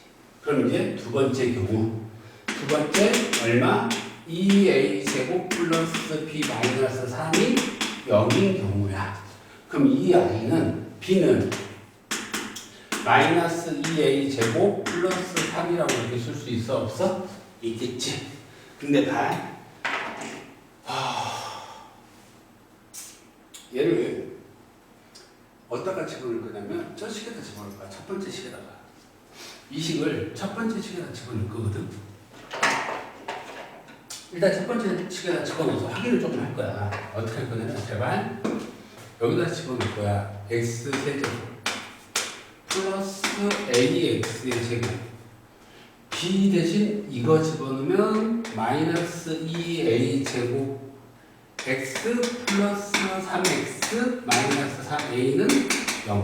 그럼 이제 두 번째 경우. 두 번째 얼마? 2A 제곱 플러스 B 마이너스 3이 0인 경우야. 그럼 이 아이는 B는 마이너스 2a 제곱 플러스 3이라고 이렇게 쓸 수 있어? 없어? 있겠지. 근데 봐. 얘를 어디다가 집어넣을 거냐면 저 식에다 집어넣을 거야. 첫 번째 식에다가. 이 식을 첫 번째 식에다 집어넣을 거거든. 일단 첫 번째 식에다 집어넣어서 확인을 조금 할 거야. 어떻게 할 거냐면 제발 여기다 집어넣을 거야. x 세제곱 플러스 ax의 제곱 b 대신 이거 집어넣으면 마이너스 2a 제곱 x 플러스 3x 마이너스 3a는 0.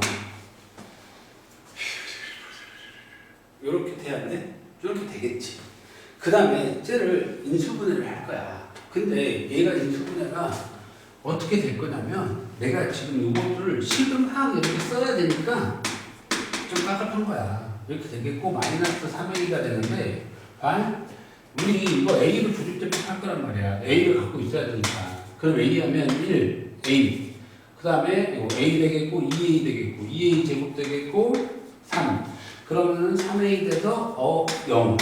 이렇게 돼야 안 돼? 이렇게 되겠지. 그 다음에 쟤를 인수분해를 할 거야. 근데 얘가 인수분해가 어떻게 될 거냐면 내가 지금 이거를 시금하게 이렇게 써야 되니까 좀 깝깝한 거야. 이렇게 되겠고 마이너스 3a가 되는데 우리 이거 a를 조질 때 할 거란 말이야. a를 갖고 있어야 되니까. 그럼 a 하면 1, a. 그 다음에 이거 a 되겠고 2a 되겠고 2a 제곱 되겠고 3. 그러면 3a 돼서 0.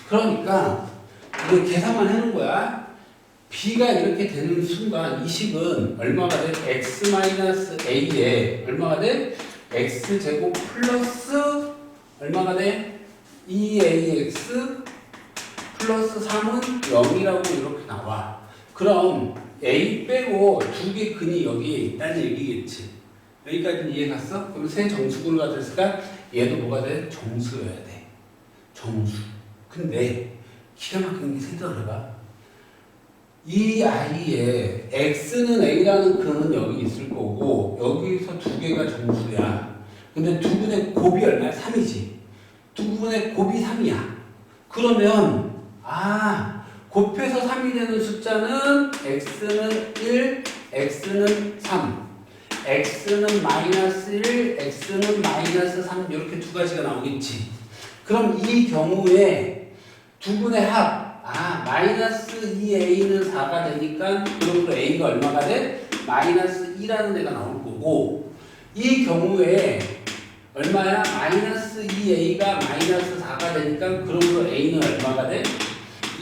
그러니까 이거 계산만 해놓은 거야. b가 이렇게 되는 순간 이 식은 얼마가 돼? x-a에 얼마가 돼? x제곱 플러스 얼마가 돼? 2ax 플러스 3은 0이라고 이렇게 나와. 그럼 a 빼고 두 개 근이 여기에 있다는 얘기겠지. 여기까지는 이해 갔어? 그럼 세 정수근을 가졌으니까 얘도 뭐가 돼? 정수여야 돼. 정수. 근데 기가 막힌 게 생각해봐. 이 아이의 x는 a라는 근은 여기 있을 거고 여기서 두 개가 정수야. 근데 두 분의 곱이 얼마야? 3이지. 두 분의 곱이 3이야. 그러면 곱해서 3이 되는 숫자는 x는 1, x는 3. x는 마이너스 1, x는 마이너스 3 이렇게 두 가지가 나오겠지. 그럼 이 경우에 두 분의 합 마이너스 2a는 4가 되니까 그러므로 a가 얼마가 돼? 마이너스 2라는 애가 나올 거고 이 경우에 얼마야? 마이너스 2a가 마이너스 4가 되니까 그러므로 a는 얼마가 돼?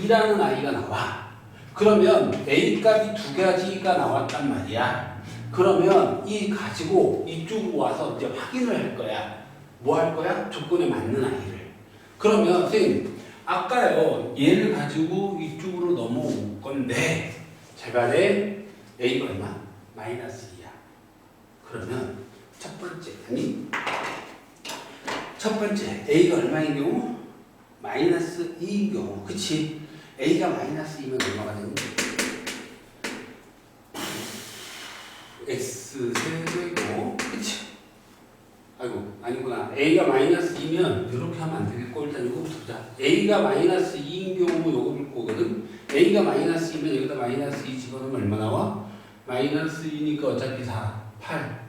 2라는 아이가 나와. 그러면 a 값이 두 가지가 나왔단 말이야. 그러면 이 가지고 이쪽으로 와서 이제 확인을 할 거야. 뭐 할 거야? 조건에 맞는 아이를. 그러면 선생님 아까요 얘를 가지고 이쪽으로 넘어올 건데 제발에 a가 얼마? 마이너스 2야. 그러면 첫 번째 a가 얼마인 경우? 마이너스 2인 경우. 그치? a가 마이너스 2면 얼마가 되니? x 세제곱. 그치? 아이고 아니구나. a가 마이너스 2면 이렇게 하면 안 되겠고 일단 이거부터 보자. a가 마이너스 2인 경우 요거 볼 거거든. a가 마이너스 2면 여기다 마이너스 2 집어넣으면 얼마 나와? 마이너스 2니까 어차피 4, 8.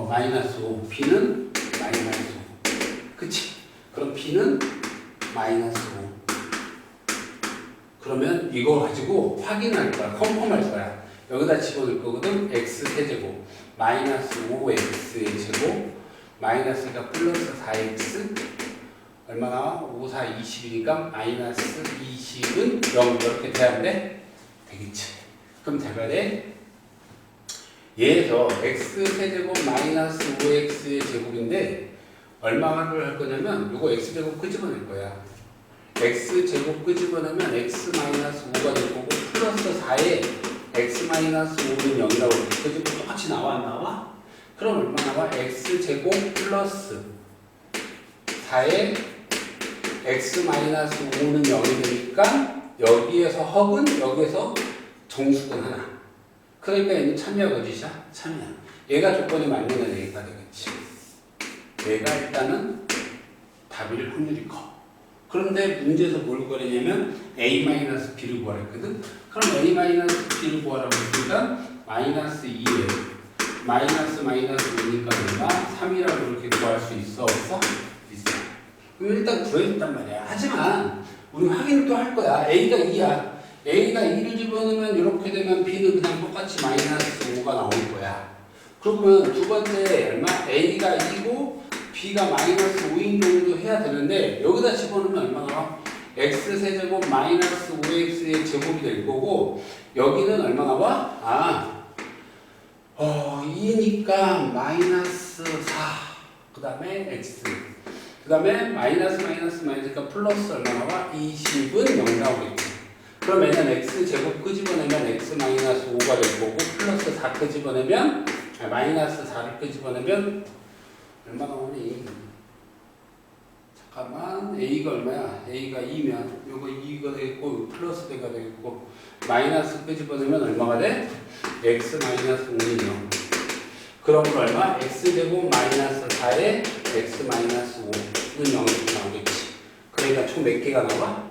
마이너스 5. b는 마이너스 5. 그치? 그럼 b는 마이너스 5. 그러면 이거 가지고 확인할 거야. 컴펌할 거야. 여기다 집어넣을 거거든. x 세제곱 마이너스 5x의 제곱 마이너스가 플러스 4x 얼마 나와? 5, 4, 20이니까 마이너스 20은 0 이렇게 돼야 안 돼? 되겠지. 그럼 대발에 얘에서 x 세제곱 마이너스 5x의 제곱인데 얼마를 할 거냐면 요거 x제곱 끄집어낼 거야. x제곱 끄집어내면 x 마이너스 5가 될 거고 플러스 4에 x 마이너스 5는 0이라고 끄집어 똑같이 나와 안 나와? 그럼 얼마 나와? x제곱 플러스 4에 x 마이너스 5는 0이 되니까 여기에서 허근 여기에서 정수근 하나. 그러니까 얘는 참이야 거짓이야? 참이야. 얘가 조건이 맞는 애가 되겠지. 얘가 일단은 답일 확률이 커. 그런데 문제에서 뭘 구하려냐면 a-b를 구하랬거든. 그럼 a-b를 구하라고 했으니까 마이너스 2에 마이너스 5니까 얼마? 3이라고 이렇게 구할 수 있어? 없어? 있어. 그럼 일단 구해줬단 말이야. 하지만 우리 확인을 또 할 거야. a가 2야. a가 2를 집어넣으면 이렇게 되면 b는 그냥 똑같이 마이너스 5가 나올 거야. 그러면 두 번째 얼마? a가 2고 b가 마이너스 5인 경우도 해야 되는데 여기다 집어넣으면 얼마 나와? x세제곱 마이너스 5x의 제곱이 될 거고 여기는 얼마 나와? 2니까 마이너스 4 그 다음에 x 그 다음에 마이너스니까 플러스 얼마 나와? 20은 0 나오겠지. 그러면 x제곱 끄집어내면 x 마이너스 5가 될 거고 플러스 4 끄집어내면 마이너스 4를 끄집어내면 얼마 나오니? 잠깐만 a가 얼마야? a가 2면 요거 2가 되겠고 플러스 대가 되겠고 마이너스 끄집어내면 얼마가 돼? x 마이너스 5는 0 그럼 얼마? x제곱 마이너스 4에 x 마이너스 5는 0이 나오겠지. 그러니까 총 몇 개가 나와?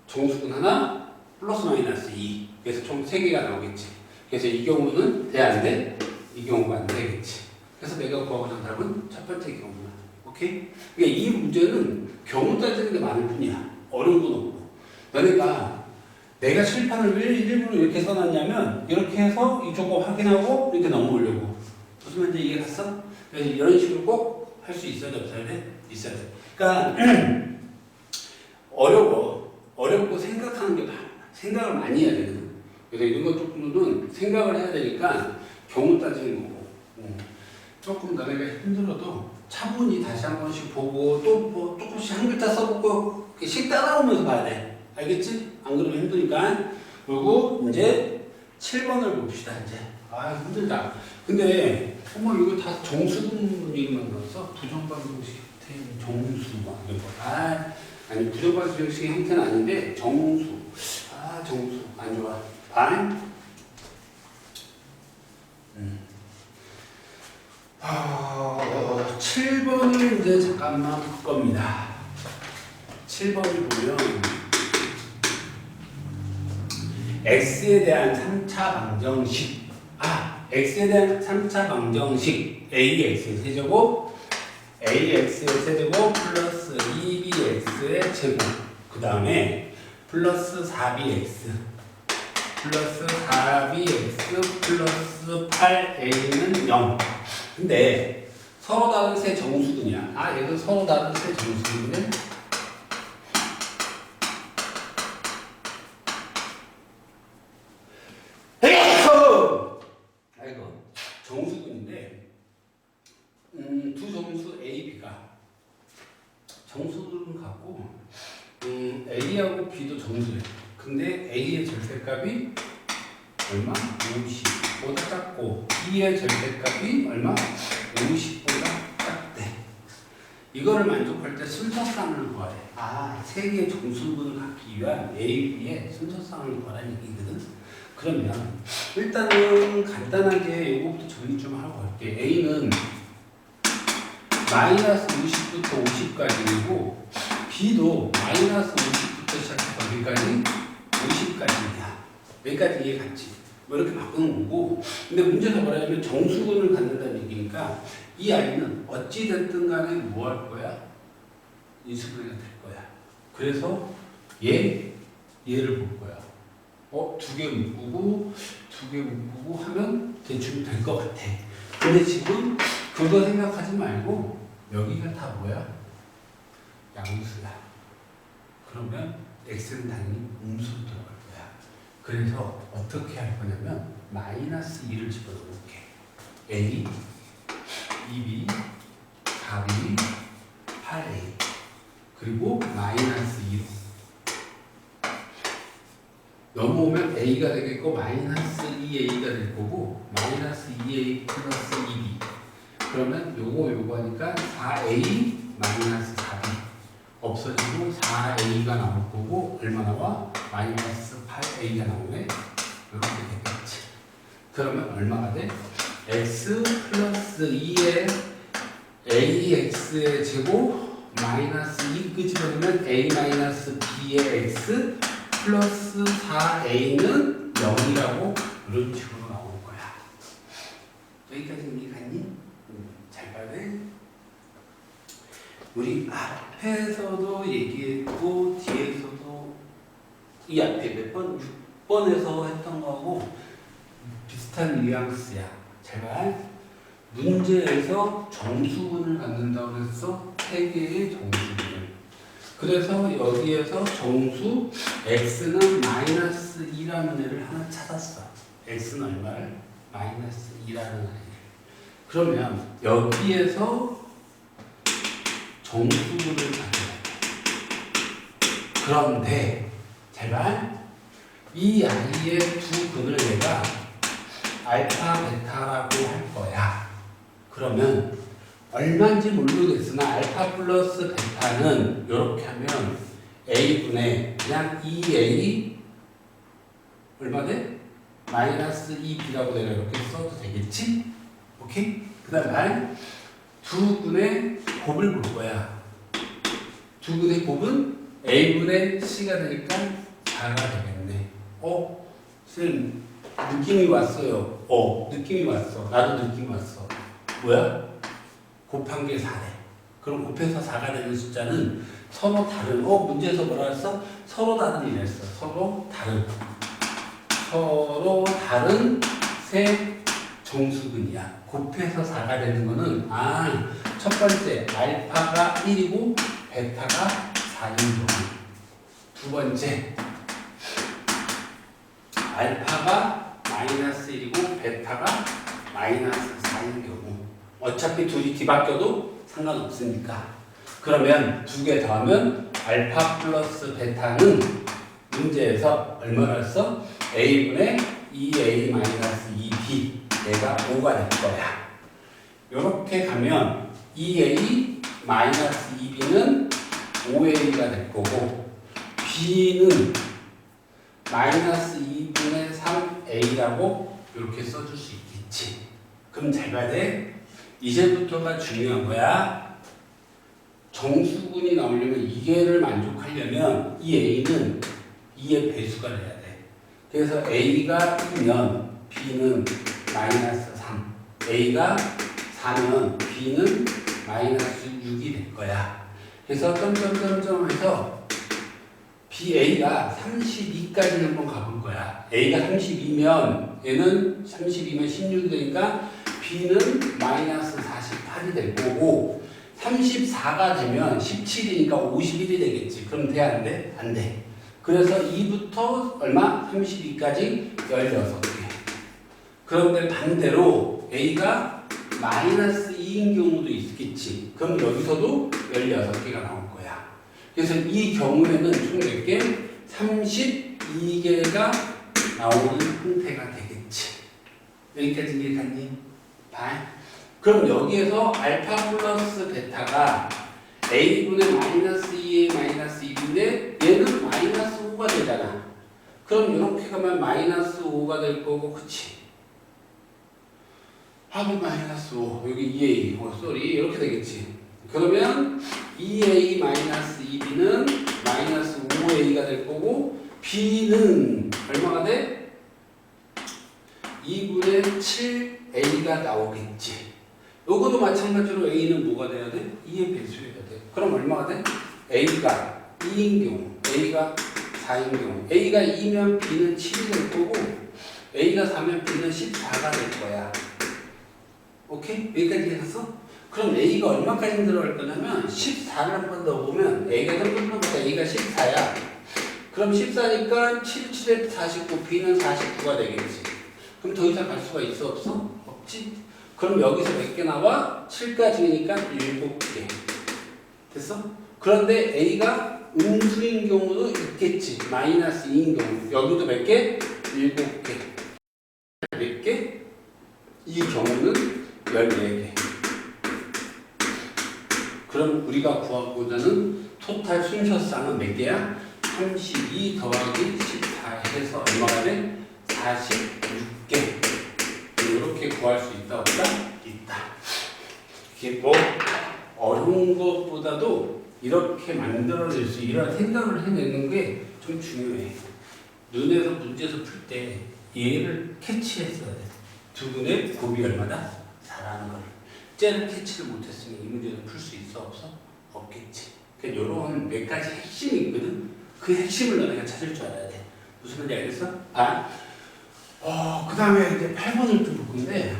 정수근 하나 플러스 마이너스 2 그래서 총 3개가 나오겠지. 그래서 이 경우는 돼 안 돼? 이 경우가 안 되겠지. 그래서 내가 구하고자 답은 첫 번째 경우야. 오케이? 그러니까 이 문제는 경우 따지는 게 많을 뿐이야. 어려운 건 없고. 너네가 내가 칠판을 일부러 이렇게 써놨냐면 이렇게 해서 이쪽거 확인하고 이렇게 넘어오려고. 무슨 말인지 이해 갔어? 그래서 이런 식으로 꼭 할 수 있어야 돼? 없어야 돼? 있어야 돼. 그러니까 어렵고 생각하는 게 많아. 생각을 많이 해야 되거든. 그래서 이런 것 조금은 생각을 해야 되니까 경우 따지는 거고. 조금 너네가 힘들어도 차분히 다시 한 번씩 보고 또 뭐 조금씩 한 글자 써보고 씩 따라오면서 봐야 돼. 알겠지? 안 그러면 힘드니까. 그리고 이제 7번을 봅시다. 이제 힘들다. 근데 이거 다 정수분 얘기만 나왔어? 부정반응식 형태인 정수 이런 거. 아니 부정반응식 형태는 아닌데 정수. 정수 안 좋아. 7번을 이제 잠깐만 볼 겁니다. 7번을 보면 x에 대한 3차 방정식 x에 대한 3차 방정식 ax의 세제곱 ax의 세제곱 플러스 2bx의 제곱 그 다음에 플러스 4bx 플러스 4bx 플러스 8a는 0 근데 서로 다른 세 정수근이야. 얘도 서로 다른 세 정수근이네. 정수근인데 두 정수 A, B가 정수들은 같고 A하고 B도 정수래. 근데 A의 절대값이 얼마? 50보다 작고 B의 절대값이 얼마? 50보다 작대. 이거를 만족할 때 순서쌍을 구하래. 세 개의 정수분을 갖기 위한 A, B의 순서쌍을 구하라는 얘기거든. 그러면 일단은 간단하게 이거부터 정리 좀 하고 갈게. A는 마이너스 50부터 50까지이고 B도 마이너스 50부터 시작해서 여기까지 50까지야. 여기까지 이해 갔지? 이렇게 바꾸는 거고 근데 문제가 뭐냐면 정수근을 갖는다는 얘기니까 이 아이는 어찌됐든 간에 뭐 할 거야? 인수분해가 될 거야. 그래서 얘를 볼 거야. 두 개 묶고 하면 대충 될 것 같아. 근데 지금 그거 생각하지 말고 여기가 다 뭐야? 양수야. 그러면 x는 당연히 음수로 들어갈 거야. 그래서 어떻게 할 거냐면 마이너스 2를 집어넣을게. a, 2b, 4b, 8a 그리고 마이너스 2로 넘어오면 a가 되겠고 마이너스 2a가 될 거고 마이너스 2a 플러스 2b 그러면 요거 하니까 4a 마이너스 4b 없어지고 4a가 나올 거고 얼마 나와? 마이너스 8a가 나오네. 이렇게 되겠지. 그러면 얼마가 돼? x 플러스 2의 ax의 제곱 마이너스 2 끄집어내면 a 마이너스 b의 x 플러스 4a는 0이라고 이런 식으로 나오는 거야. 여기까지 이해 갔니? 잘 봐네. 우리 앞에서도 얘기했고 뒤에서도 이 앞에 몇 번? 6번에서 했던 거하고 비슷한 뉘앙스야. 잘 봐. 문제에서 정수분을 갖는다고 해서 3개의 정수분을. 그래서 여기에서 정수 x는 마이너스 2라는 애를 하나 찾았어. x는 얼마를? 마이너스 2라는 애를. 그러면 여기에서 정수분을 가져야 돼. 그런데 제발 이 아이의 두 근을 내가 알파, 베타라고 할 거야. 그러면 얼마인지 모르겠으나 알파 플러스 베타는 이렇게 하면 a분의 그냥 2a 얼마 돼? 마이너스 2b라고 내가 이렇게 써도 되겠지? 오케이? 그 다음에 두 근의 곱을 볼 거야. 두 근의 곱은 a분의 c가 되니까 4가 되겠네. 선생님 느낌이 왔어요. 느낌이 왔어. 나도 느낌이 왔어. 뭐야? 곱한 게 4래. 그럼 곱해서 4가 되는 숫자는 서로 다른, 문제에서 뭐라 했어? 서로 다른 이랬어. 서로 다른 세 정수근이야. 곱해서 4가 되는 거는, 첫 번째, 알파가 1이고, 베타가 4인 경우. 두 번째, 알파가 마이너스 1이고, 베타가 마이너스 4인 경우. 어차피 둘이 뒤바뀌어도 상관없으니까. 그러면 두 개 더하면 알파 플러스 베타는 문제에서 얼마나 했어? a분의 2a 마이너스 2b 얘가 5가 될 거야. 이렇게 가면 2a 마이너스 2b는 5a가 될 거고 b는 마이너스 2분의 3a라고 이렇게 써줄 수 있겠지. 그럼 잘 봐야 돼. 이제부터가 중요한 거야. 정수분이 나오려면 이게를 만족하려면 이 a는 2의 배수가 돼야 돼. 그래서 a가 2면 b는 마이너스 3, a가 4면 b는 마이너스 6이 될 거야. 그래서 점점점점 해서 a가 32까지 한번 가볼 거야. a가 32면 얘는 32면 16이 되니까 b는 마이너스 48이 될 거고 34가 되면 17이니까 51이 되겠지. 그럼 돼? 안 돼? 안 돼. 그래서 2부터 얼마? 32까지 16개. 그런데 반대로 a가 마이너스 2인 경우도 있겠지. 그럼 여기서도 16개가 나올 거야. 그래서 이 경우에는 총 몇 개? 32개가 나오는 형태가 되겠지. 여기까지 이해갔니? 그럼 여기에서 알파 플러스 베타가 a분의 마이너스 2의 마이너스 2인데 얘는 마이너스 5가 되잖아. 그럼 이렇게 가면 마이너스 5가 될 거고, 그치? 하면 마이너스 5, 여기 2a, 쏘리, 이렇게 되겠지. 그러면 2a 마이너스 2b는 마이너스 5a가 될 거고, b는 얼마가 돼? 2분의 7a가 나오겠지. 요거도 마찬가지로 a는 뭐가 돼야 돼? 2의 배수여야 돼. 그럼 얼마가 돼? a가 2인 경우, a가 4인 경우, a가 2면 b는 7이 될 거고, a가 4면 b는 14가 될 거야. 오케이? 여기까지 했어? 그럼 a가 얼마까지 들어갈 거냐면 14를 한 번 더 보면 a가 3분보다 a가 14야. 그럼 14니까 7, 7에 49, b는 49가 되겠지. 그럼 더 이상 갈 수가 있어? 없어? 없지? 그럼 여기서 몇 개 나와? 7까지니까 7개. 됐어? 그런데 a가 음수인 경우도 있겠지. 마이너스 2인 경우. 여기도 몇 개? 7개. 몇 개? 이 경우는 14개. 그럼 우리가 구하고자 하는 토탈 순서쌍은 몇 개야? 32 더하기 14 해서 얼마가 돼? 46개. 이렇게 구할 수 있다 없다? 있다. 이게 뭐 어려운 것보다도 이렇게 만들어낼 수 이런 생각을 해내는 게 좀 중요해. 눈에서 문제에서 풀 때 얘를 캐치했어야 돼. 두 분의 곱이 얼마다? 4라는 걸. 쟤를 캐치를 못했으면 이 문제는 풀 수 있어? 없어? 없겠지. 그러니까 이런 몇 가지 핵심이 있거든. 그 핵심을 너네가 찾을 줄 알아야 돼. 무슨 말인지 알겠어? 그 다음에 이제 8번을 좀 볼 건데,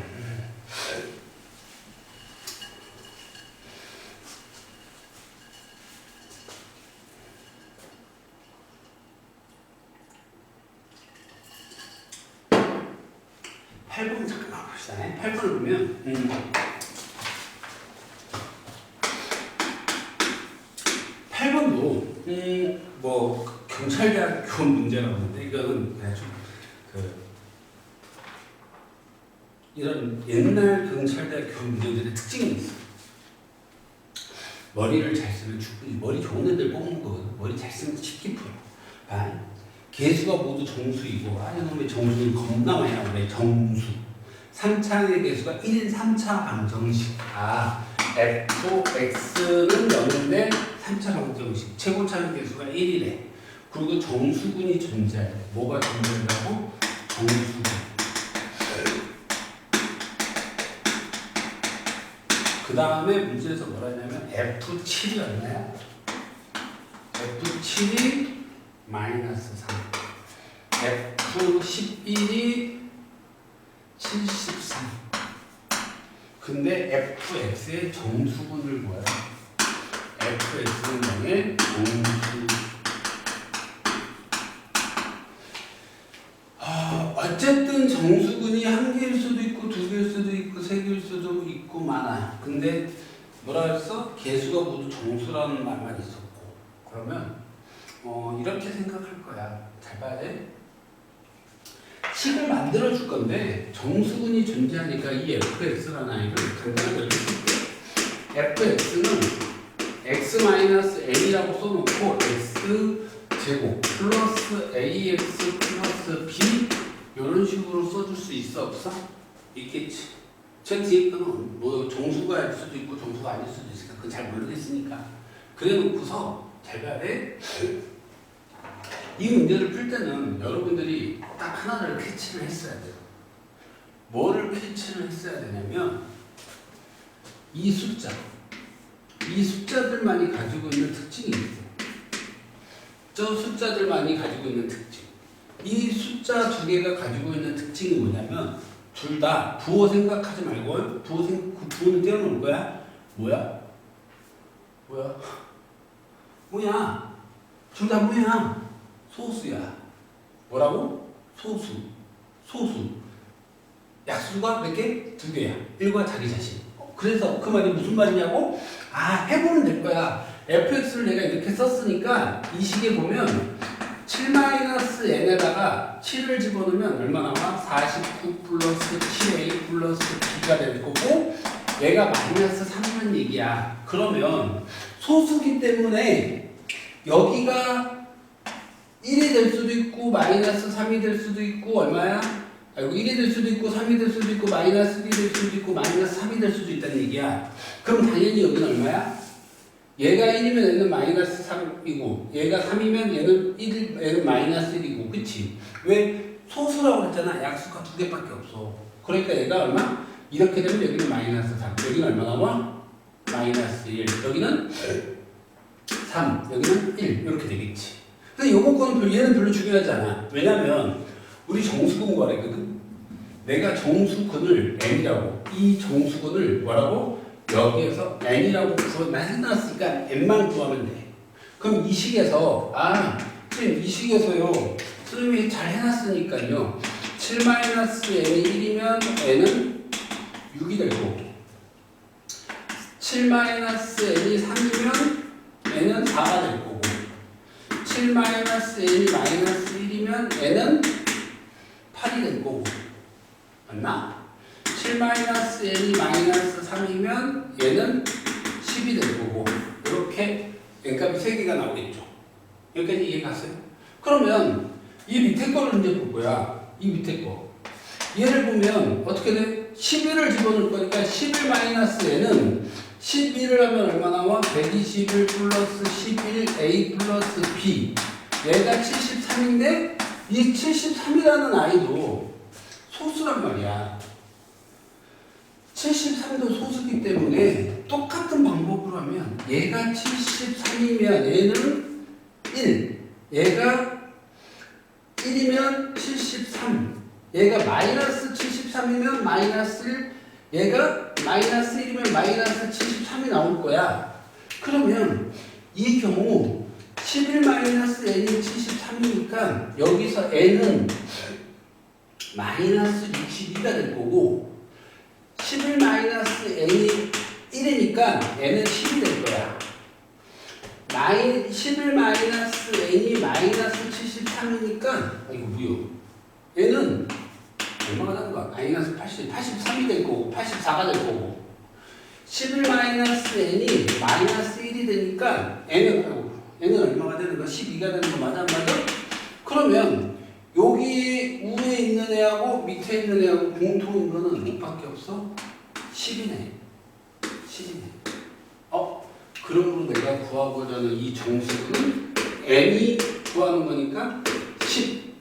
8번 잠깐만 봅시다. 8번을 보면 8번도 뭐 경찰대학 교원 문제라고 하는데 이거는 그냥 좀그 이런 옛날 경찰대학 교원 문제들의 특징이 있어. 머리를 잘 쓰면 충분히 머리 좋은 애들 뽑는 거거든. 머리 잘 쓰면 쉽게 풀어. 개수가 모두 정수이고 이놈의 정수는 겁나 많이 나오네. 정수. 3차의 개수가 1인 3차 방정식. fx는 0인데 3차 방정식. 최고차의 개수가 1이래. 그리고 정수군이 존재해. 뭐가 존재한다고? 정수군. 그 다음에 문제에서 뭐라 했냐면 F7이 얼마야? F7이 마이너스 3. F11이 73. 근데 fx의 정수분을 뭐야? fx는 0의 정수. 어쨌든 정수근이 한 개일 수도 있고 두 개일 수도 있고 세 개일 수도 있고 많아. 근데 뭐라 했어? 개수가 모두 정수라는 말만 있었고. 그러면 이렇게 생각할 거야. 잘 봐야 돼. 식을 만들어 줄 건데 정수근이 존재하니까 이 fx라는 아이를 간단하게 읽을게. fx는 x-n이라고 써놓고 x제곱 플러스 ax 플러스 b 이런 식으로 써줄 수 있어 없어? 있겠지. 저 뒤에 거는 뭐 정수가 일 수도 있고 정수가 아닐 수도 있으니까 그건 잘 모르겠으니까 그래 놓고서 잘 봐야 돼. 이 문제를 풀 때는 여러분들이 딱 하나를 캐치를 했어야 돼요. 뭐를 캐치를 했어야 되냐면 이 숫자들만이 가지고 있는 특징이 있어요. 저 숫자들만이 가지고 있는 특징. 이 숫자 두 개가 가지고 있는 특징이 뭐냐면 둘 다 부호 생각하지 말고 부호는 떼어놓을 거야. 뭐야? 둘 다 뭐야? 소수야. 뭐라고? 소수. 약수가 몇 개? 두 개야. 1과 자기 자신. 그래서 그 말이 무슨 말이냐고? 해보면 될 거야. fx를 내가 이렇게 썼으니까 이 식에 보면 7-n에다가 7을 집어넣으면 얼마 나와? 49 플러스 7a 플러스 b가 될 거고 얘가 마이너스 3이라는 얘기야. 그러면 소수기 때문에 여기가 1이 될 수도 있고 마이너스 3이 될 수도 있고 얼마야? 1이 될 수도 있고 3이 될 수도 있고 마이너스 1이 될 수도 있고 마이너스 3이 될 수도 있다는 얘기야. 그럼 당연히 여기는 얼마야? 얘가 1이면 얘는 마이너스 3이고 얘가 3이면 얘는 마이너스 1이고 그치? 왜? 소수라고 했잖아. 약수가 두 개밖에 없어. 그러니까 얘가 얼마? 이렇게 되면 여기는 마이너스 3 여기는 얼마 나와? 마이너스 1 여기는 3 여기는 1 이렇게 되겠지. 근데 요거 얘는 별로 중요하지 않아. 왜냐면 우리 정수근 구하랬거든. 내가 정수근을 n이라고 이 정수근을 뭐라고? 여기에서 n이라고 해놨으니까 n만 구하면 돼. 그럼 이 식에서 지금 이 식에서요 선생님이 잘 해놨으니까요 7-n이 1이면 n은 6이 될 거고 7-n이 3이면 n은 4가 될 거고 7-n이 마이너스 1이면 n은 8이 될 거고 맞나? 7-n이 마이너스 3이면 얘는 10이 될 거고 이렇게 n값이 3개가 나오겠죠. 여기까지 이해 갔어요? 그러면 이 밑에 거를 이제 볼 거야. 이 밑에 거 얘를 보면 어떻게 돼? 11을 집어넣을 거니까 11-n은 11을 하면 얼마 나와? 121 플러스 11a 플러스 b 얘가 73인데 이 73이라는 아이도 소수란 말이야. 73도 소수기 때문에 똑같은 방법으로 하면 얘가 73이면 얘는 1 얘가 1이면 73 얘가 마이너스 73이면 마이너스 1 얘가 마이너스 1이면 마이너스 73이 나올 거야. 그러면 이 경우 11-n이 73이니까 여기서 n은 마이너스 62가 될 거고 11 마이너스 n이 1이니까 n은 10이 될 거야. 11 마이너스 n이 마이너스 73이니까 이거 무효. n은 얼마가 되는 거야? 마이너스 83이 될 거고 84가 될 거고 11 마이너스 n이 마이너스 1이 되니까 n은 얼마가 되는 거야? 12가 되는 거 맞아 안 맞아? 그러면 여기 위에 있는 애하고 밑에 있는 애하고 공통인 거는 뭐밖에 없어? 10이네. 10이네. 그러므로 내가 구하고자 하는 이 정식은 n이 구하는 거니까 10.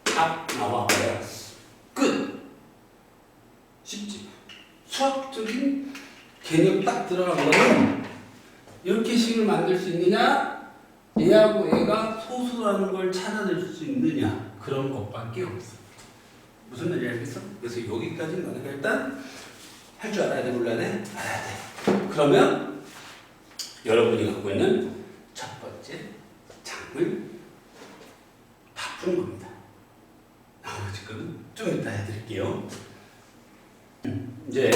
답 나와버려. 끝. 쉽지? 수학적인 개념 딱 들어간 거는 이렇게 식을 만들 수 있느냐? 얘하고 얘가 소수라는 걸 찾아낼 수 있느냐? 그런 것밖에 없어. 무슨 말인지 알겠어? 그래서 여기까지는 너네가 일단 할 줄 알아야 돼, 몰라야 돼? 알아야 돼. 그러면 여러분이 갖고 있는 첫 번째 장을 다 푸는 겁니다. 나머지 거는 좀 이따 해드릴게요. 이제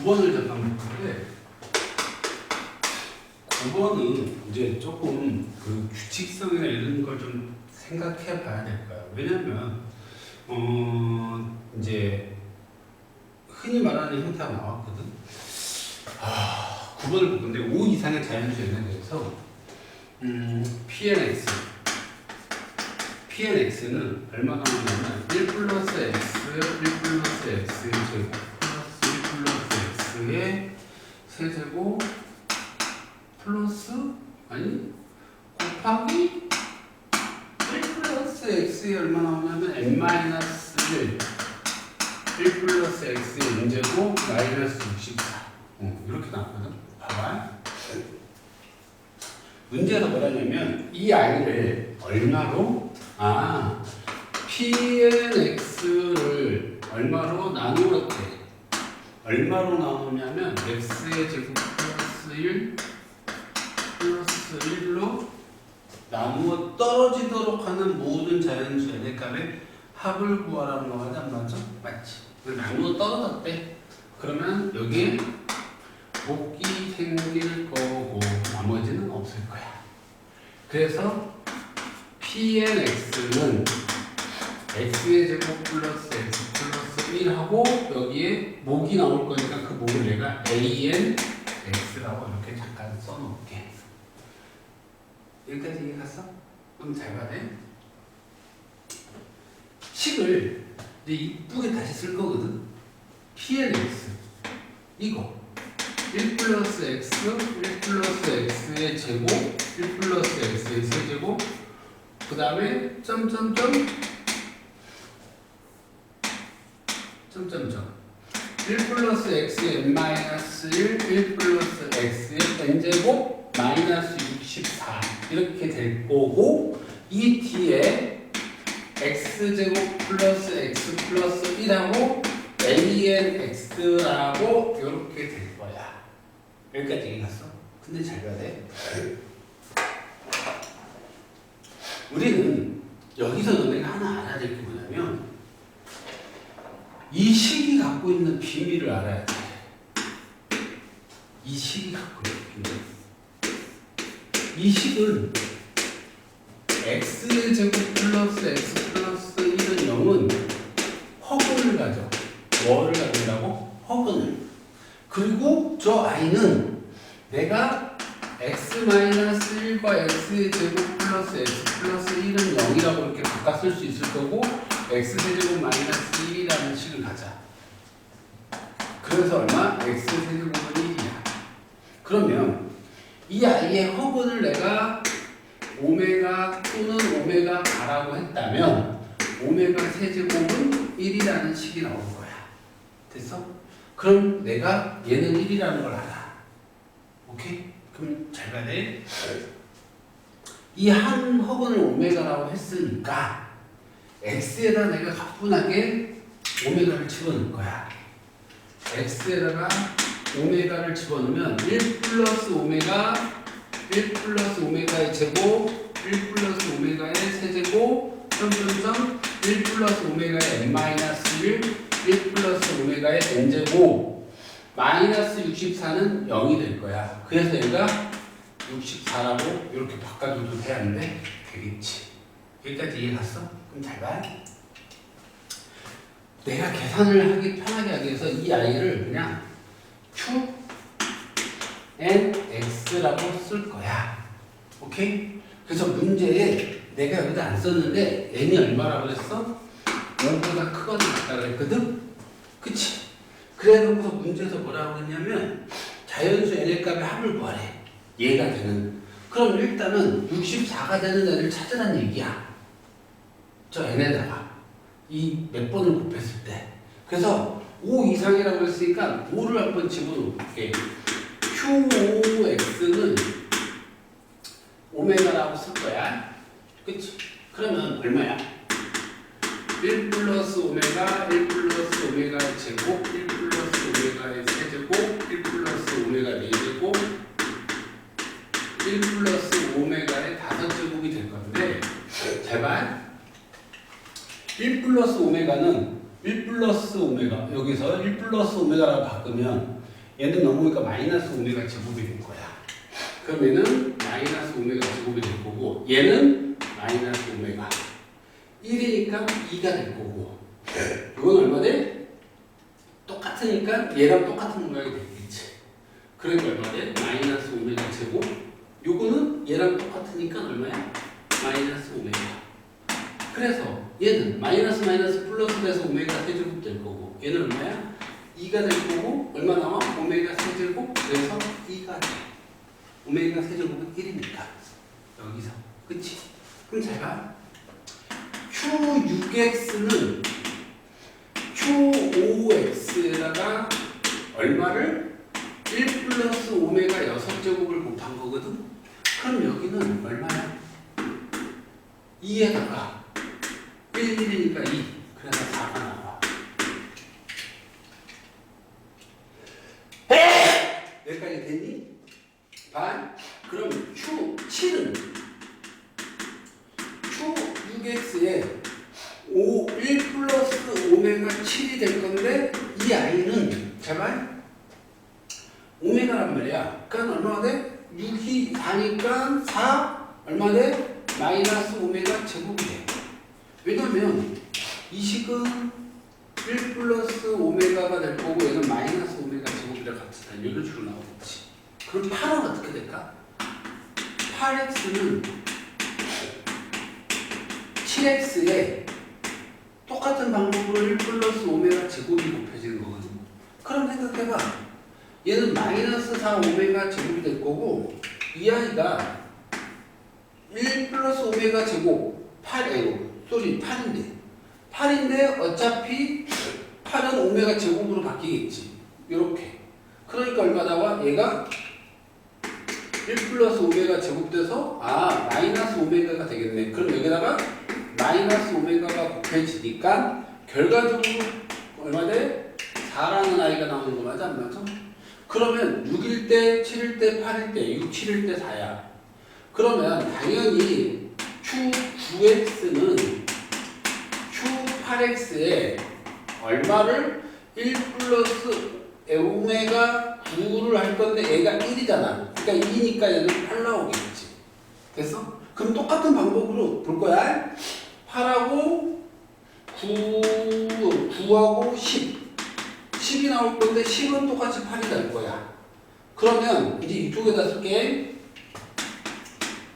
9번을 잠깐 볼 건데 9번은 이제 조금 그 규칙성이나 이런 걸 좀 생각해 봐야 될 거야. 왜냐면 이제 흔히 말하는 형태가 나왔거든. 9번을 볼 건데 5 이상의 자연수에 대해서 PNX는 얼마가 나오냐면 1 플러스 X, 1 플러스 X의 제곱 플러스 1 플러스 X의 세제곱 플러스 곱하기 1 플러스 X에 얼마 나오냐면 N 마이너스 1 플러스 X의 N제곱 마이너스 64 이렇게 나왔거든. 봐봐. 문제가 뭐라냐면 이 아이를 얼마로 PNX를 얼마로 나누었대. 얼마로 나누냐면 X의 제곱 플러스 1 플러스 1로 나누어 떨어지도록 하는 모든 자연수 n의 값의 합을 구하라는 거 맞아? 안 맞아? 맞지. 나누어 떨어졌대. 그러면 여기에 곱기 생길 거고 나머지는 없을 거야. 그래서 PNX는 X의 제곱 플러스 X 플러스 1하고 여기에 목이 나올 거니까 그 목을 내가 ANX라고 이렇게 잠깐 써놓을게. 여기까지 이해 갔어? 그럼 잘 봐야 돼. 식을 이제 이쁘게 다시 쓸 거거든. PNX 이거 1 플러스 X, 1 플러스 X의 제곱, 1 플러스 X의 세제곱 그 다음에 점점점 1 플러스 X의 N 마이너스 1 플러스 X의 N제곱 마이너스 64 이렇게 될 거고 이 뒤에 X제곱 플러스 X 플러스 1하고 ANX라고 이렇게 될 거야. 여기까지 얘기 갔어? 근데 잘 봐야 돼. 우리는 여기서 너네가 하나 알아야 될 게 뭐냐면 이 식이 갖고 있는 비밀을 알아야 돼. 이 식이 갖고 있는 비밀. 이 식은 X제곱 플러스 X 플러스 1은 0은 허근을 가져. 뭐를 가진다고? 허근을. 그리고 저 I는 내가 X-1과 X의 제곱 플러스 X 플러스 1은 0이라고 이렇게 바꿔 쓸 수 있을 거고 X세제곱 마이너스 1이라는 식을 가자. 그래서 얼마? X세제곱은 1이야. 그러면 이 I의 허근을 내가 오메가 또는 오메가 가라고 했다면 오메가 세제곱은 1이라는 식이 나올 거야. 됐어? 그럼 내가 얘는 1이라는 걸 알아. 오케이? 그럼 잘 봐야 돼. 이 한 허근을 오메가라고 했으니까 x에다 내가 가뿐하게 오메가를 집어넣을 거야. x에다가 오메가를 집어넣으면 1 플러스 오메가 1 플러스 오메가의 제곱 1 플러스 오메가의 세제곱 점점점 1 플러스 플러스 오메가의 n 마이너스 1, 1 플러스 오메가의 n제곱 마이너스 64는 0이 될 거야. 그래서 얘가 64라고 이렇게 바꿔줘도 되는데 되겠지. 여기까지 이해 갔어? 그럼 잘 봐. 내가 계산을 하기 편하게 하기 위해서 이 아이를 그냥 Q, N, X라고 쓸 거야. 오케이? 그래서 문제에 내가 여기다 안 썼는데 N이 얼마라고 그랬어? 5보다 크거나 같다 그랬거든? 그치? 그래 놓고서 문제에서 뭐라고 했냐면 자연수 N의 값의 합을 구하래. 얘가 되는. 그럼 일단은 64가 되는 애를 찾으란 얘기야. 저 N에다가 이 몇 번을 곱했을 때. 그래서 5 이상이라고 했으니까 5를 한번 집어넣을게. QOX는 오메가라고 쓸 거야. 그치? 그러면 얼마야? 1 플러스 오메가, 1 플러스 오메가의 제곱, 1 플러스 오메가의 세제곱, 1 플러스 오메가 4제곱, 1 플러스 오메가의 5제곱이 될 건데, 잘 봐. 1 플러스 오메가는 1 플러스 오메가, 여기서 1 플러스 오메가라고 바꾸면 얘는 넘어오니까 마이너스 오메가 제곱이 될 거야. 그럼 얘는 마이너스 오메가 제곱이 될 거고, 얘는 마이너스 오메가. 1이니까 2가 될 거고, 이건 얼마 돼? 똑같으니까 얘랑 똑같은 모양이 되겠지. 그러니까 얼마 돼? 마이너스 오메가 제곱. 요거는 얘랑 똑같으니까 얼마야? 마이너스 오메가. 그래서 얘는 마이너스 마이너스 플러스 돼서 오메가 세제곱 될 거고, 얘는 얼마야? 2가 될 거고, 얼마 나와? 오메가 세제곱. 그래서 2가 돼. 오메가 세제곱은 1이니까 여기서. 그치? 그럼 잘 봐. Q6X는 Q5X에다가 얼마를? 1 플러스 오메가 6제곱을 곱한 거거든? 그럼 여기는 얼마야? 2에다가 1, 1이니까 2. 그래서 4가 나와. 여기까지 됐니? 반? 그럼 Q7은 Q6X에 1 플러스 오메가 7이 될 건데 이 아이는 제발 오메가란 말이야. 그러니까 얼마나 돼? 6이 4니까 4 얼마 돼? 마이너스 오메가 제곱이 돼. 왜냐면 이 식은 1 플러스 오메가가 될 거고 얘는 마이너스 오메가 제곱이랑 같으니까 이런 식으로 나오겠지. 그럼 8은 어떻게 될까? 8x는 7x에 똑같은 방법으로 1 플러스 오메가 제곱이 곱해지는 거거든. 그럼 생각해봐. 얘는 마이너스 4 오메가 제곱이 될 거고 이 아이가 1 플러스 오메가 제곱 8인데 어차피 8은 오메가 제곱으로 바뀌겠지. 이렇게. 그러니까 얼마 나와? 얘가 1 플러스 오메가 제곱돼서 마이너스 오메가가 되겠네. 그럼 여기다가 마이너스 오메가가 곱해지니까 결과적으로 얼마 돼? 4라는 아이가 나오는 거 맞아? 안 맞아? 그러면 6일 때, 7일 때, 8일 때, 6, 7일 때 4야. 그러면 당연히 Q9X는 Q8X에 얼마를 1 플러스 오메가 9를 할 건데 얘가 1이잖아. 그러니까 2니까 얘는 8 나오겠지. 됐어? 그럼 똑같은 방법으로 볼 거야. 8하고 9하고 10. 10이 나올 건데 10은 똑같이 8이 될 거야. 그러면 이제 이쪽에다 쓸게.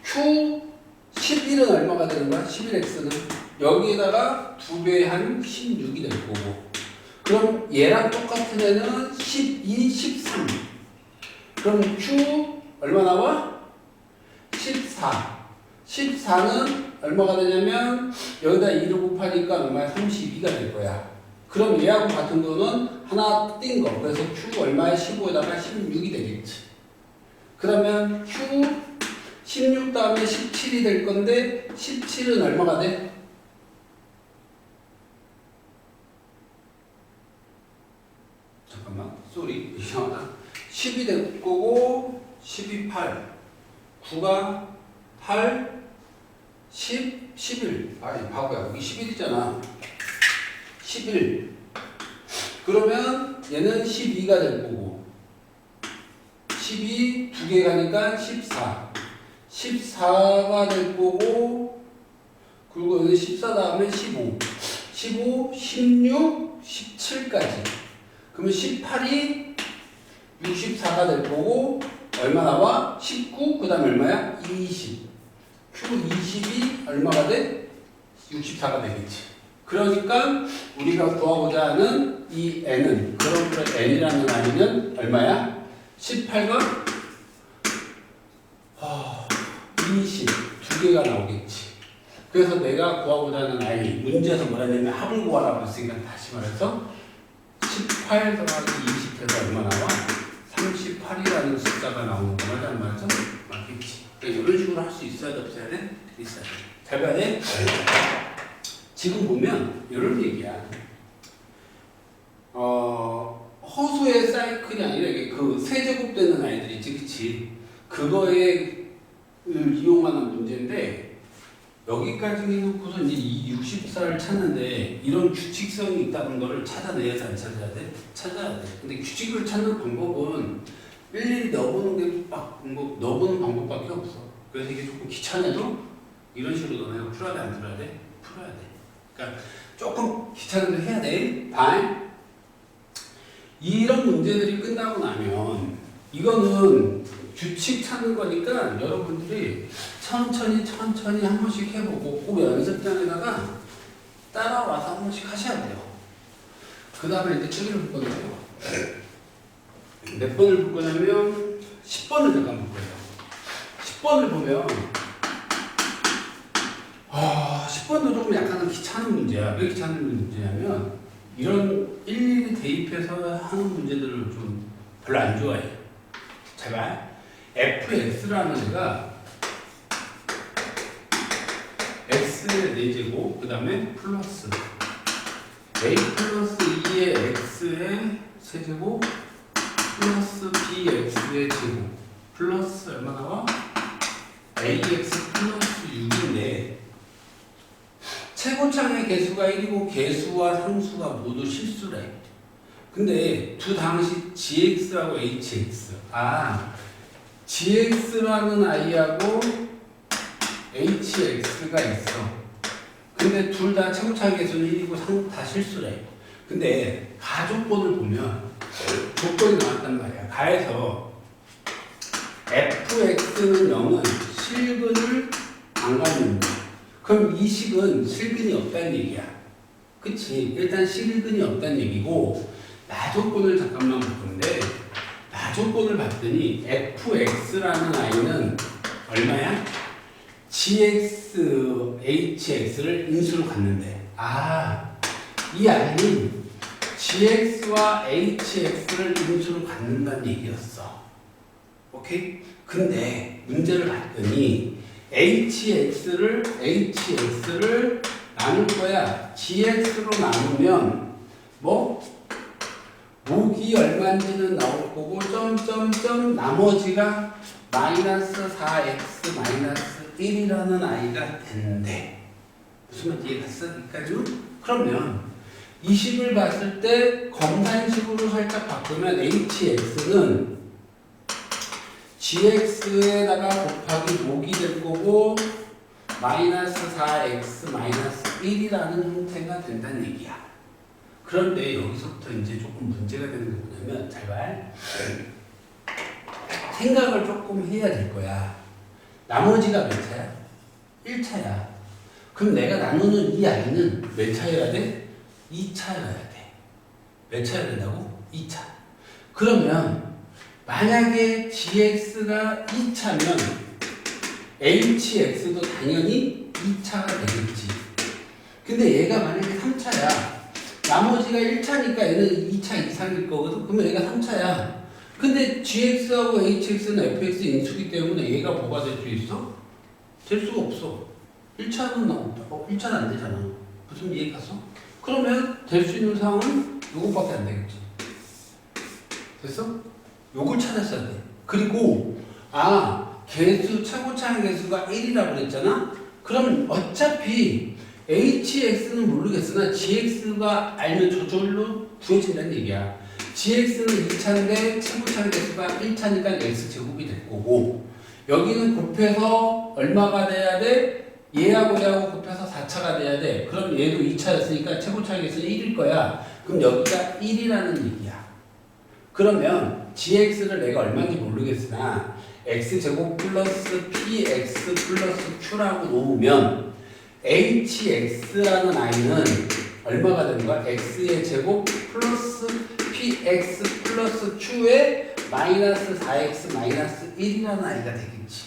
Q11은 얼마가 되는 거야? 11X는 여기에다가 2배 한 16이 될 거고. 그럼 얘랑 똑같은 애는 12, 13. 그럼 Q 얼마 나와? 14. 14는 얼마가 되냐면 여기다 2를 곱하니까 얼마야? 32가 될 거야. 그럼 얘하고 같은 거는 하나 띈 거. 그래서 Q 얼마에 15에다가 16이 되겠지. 그러면 Q 16 다음에 17이 될 건데 17은 얼마가 돼? 잠깐만, 쏘리 이상하다. 10이 될 거고 12, 8 9가 8 10, 11 아니 바보야 여기 11이잖아. 11. 그러면 얘는 12가 될 거고 12 두 개 가니까 14. 14가 될 거고 그리고 여기 14 다음에 15. 15, 16, 17까지. 그러면 18이 64가 될 거고 얼마 나와? 19, 그 다음에 얼마야? 20. Q20이 얼마가 돼? 64가 되겠지. 그러니까 우리가 구하고자 하는 이 n은 그럼 n이라는 아이는 얼마야? 18과 20 두 개가 나오겠지. 그래서 내가 구하고자 하는 아이 문제에서 뭐라 했냐면 합을 구하라고 했으니까 다시 말해서 18 더하기 20 해서 얼마 나와? 38이라는 숫자가 나오는 거 맞아? 안 맞아? 맞겠지. 그러니까 이런 식으로 할 수 있어야 돼? 없어야 돼? 있어야 돼. 잘 봐야 돼? 지금 보면 이런 얘기야. 허수의 사이클이 아니라 이게 그 세제곱되는 아이들 있지, 그치? 그거에 이용하는 문제인데 여기까지 해놓고서 이제 이 64를 찾는데 이런 규칙성이 있다는 거를 찾아내야 돼, 안 찾아야 돼? 찾아야 돼. 근데 규칙을 찾는 방법은 일일이 넣어보는 게 넣어보는 방법밖에 없어. 그래서 이게 조금 귀찮아도 이런 식으로 너네가 풀어야 돼, 안 풀어야 돼? 풀어야 돼. 그러니까 조금 귀찮아도 해야 돼. 다음 이런 문제들이 끝나고 나면 이거는 규칙 찾는 거니까 여러분들이 천천히 한 번씩 해보고 그 연습장에다가 따라와서 한 번씩 하셔야 돼요. 그 다음에 이제 책을 볼 건데요. 몇 번을 볼 거냐면 10번을 잠깐 볼 거예요. 10번을 보면 10번도 조금 약간은 귀찮은 문제야. 왜 귀찮은 문제냐면 이런 일일이 대입해서 하는 문제들을 좀 별로 안 좋아해. 제발 fx라는 애가 x의 4제곱 그 다음에 플러스 a 플러스 2의 x의 세제곱 플러스 bx의 제곱 플러스 얼마 나와? ax 플러스 6인데 최고창의 개수가 1이고 개수와 상수가 모두 실수래. 근데 두 당시 gx하고 hx gx라는 아이하고 hx가 있어. 근데 둘 다 최고창의 개수는 1이고 다 실수래. 근데 가조건을 보면 조건이 나왔단 말이야. 가에서 fx는 0은 실근을 안 갖는다. 그럼 이 식은 실근이 없다는 얘기야. 그치? 일단 실근이 없다는 얘기고 나조건을 잠깐만 볼 건데 나조건을 봤더니 fx라는 아이는 얼마야? gx, hx를 인수로 갖는데 이 아이는 gx와 hx를 인수로 갖는다는 얘기였어. 오케이? 근데 문제를 봤더니 hx를 나눌 거야. gx로 나누면 목이 얼마인지는 나올 거고 점점점 나머지가 마이너스 4x 마이너스 1이라는 아이가 되는데 무슨 말인지 이해갔어? 여기까지는? 그러면 이 식을 봤을 때 검산식으로 살짝 바꾸면 hx는 gx에다가 곱하기 목이 될 거고 마이너스 4x 마이너스 1이라는 형태가 된다는 얘기야. 그런데 여기서부터 이제 조금 문제가 되는 게 뭐냐면 잘 봐. 생각을 조금 해야 될 거야. 나머지가 몇 차야? 1차야. 그럼 내가 나누는 이 아이는 몇 차여야 돼? 2차여야 돼. 몇 차여야 된다고? 2차. 그러면 만약에 gx가 2차면 hx도 당연히 2차가 되겠지. 근데 얘가 만약에 3차야. 나머지가 1차니까 얘는 2차 이상일 거거든. 그러면 얘가 3차야. 근데 gx하고 hx는 fx 인수기 때문에 얘가 뭐가 될 수 있어? 될 수가 없어. 1차는 나온다. 1차는 안 되잖아. 무슨 이해 갔어? 그러면 될 수 있는 상황은 요것밖에 안 되겠지. 됐어? 요걸 찾았어야 돼. 그리고 개수 최고차의 개수가 1이라고 그랬잖아. 그럼 어차피 hx는 모르겠으나 gx가 알면 저절로 구해진다는 얘기야. gx는 2차인데 최고차의 개수가 1차니까 x제곱이 될 거고, 여기는 곱해서 얼마가 돼야 돼? 얘하고 얘하고 곱해서 4차가 돼야 돼. 그럼 얘도 2차였으니까 최고차의 개수는 1일 거야. 그럼 여기가 1이라는 얘기야. 그러면 gx를 내가 얼마인지 모르겠으나 x제곱 플러스 px 플러스 q라고 놓으면 hx라는 i는 얼마가 되는 거야? x의 제곱 플러스 px 플러스 q의 마이너스 4x 마이너스 1이라는 i가 되겠지.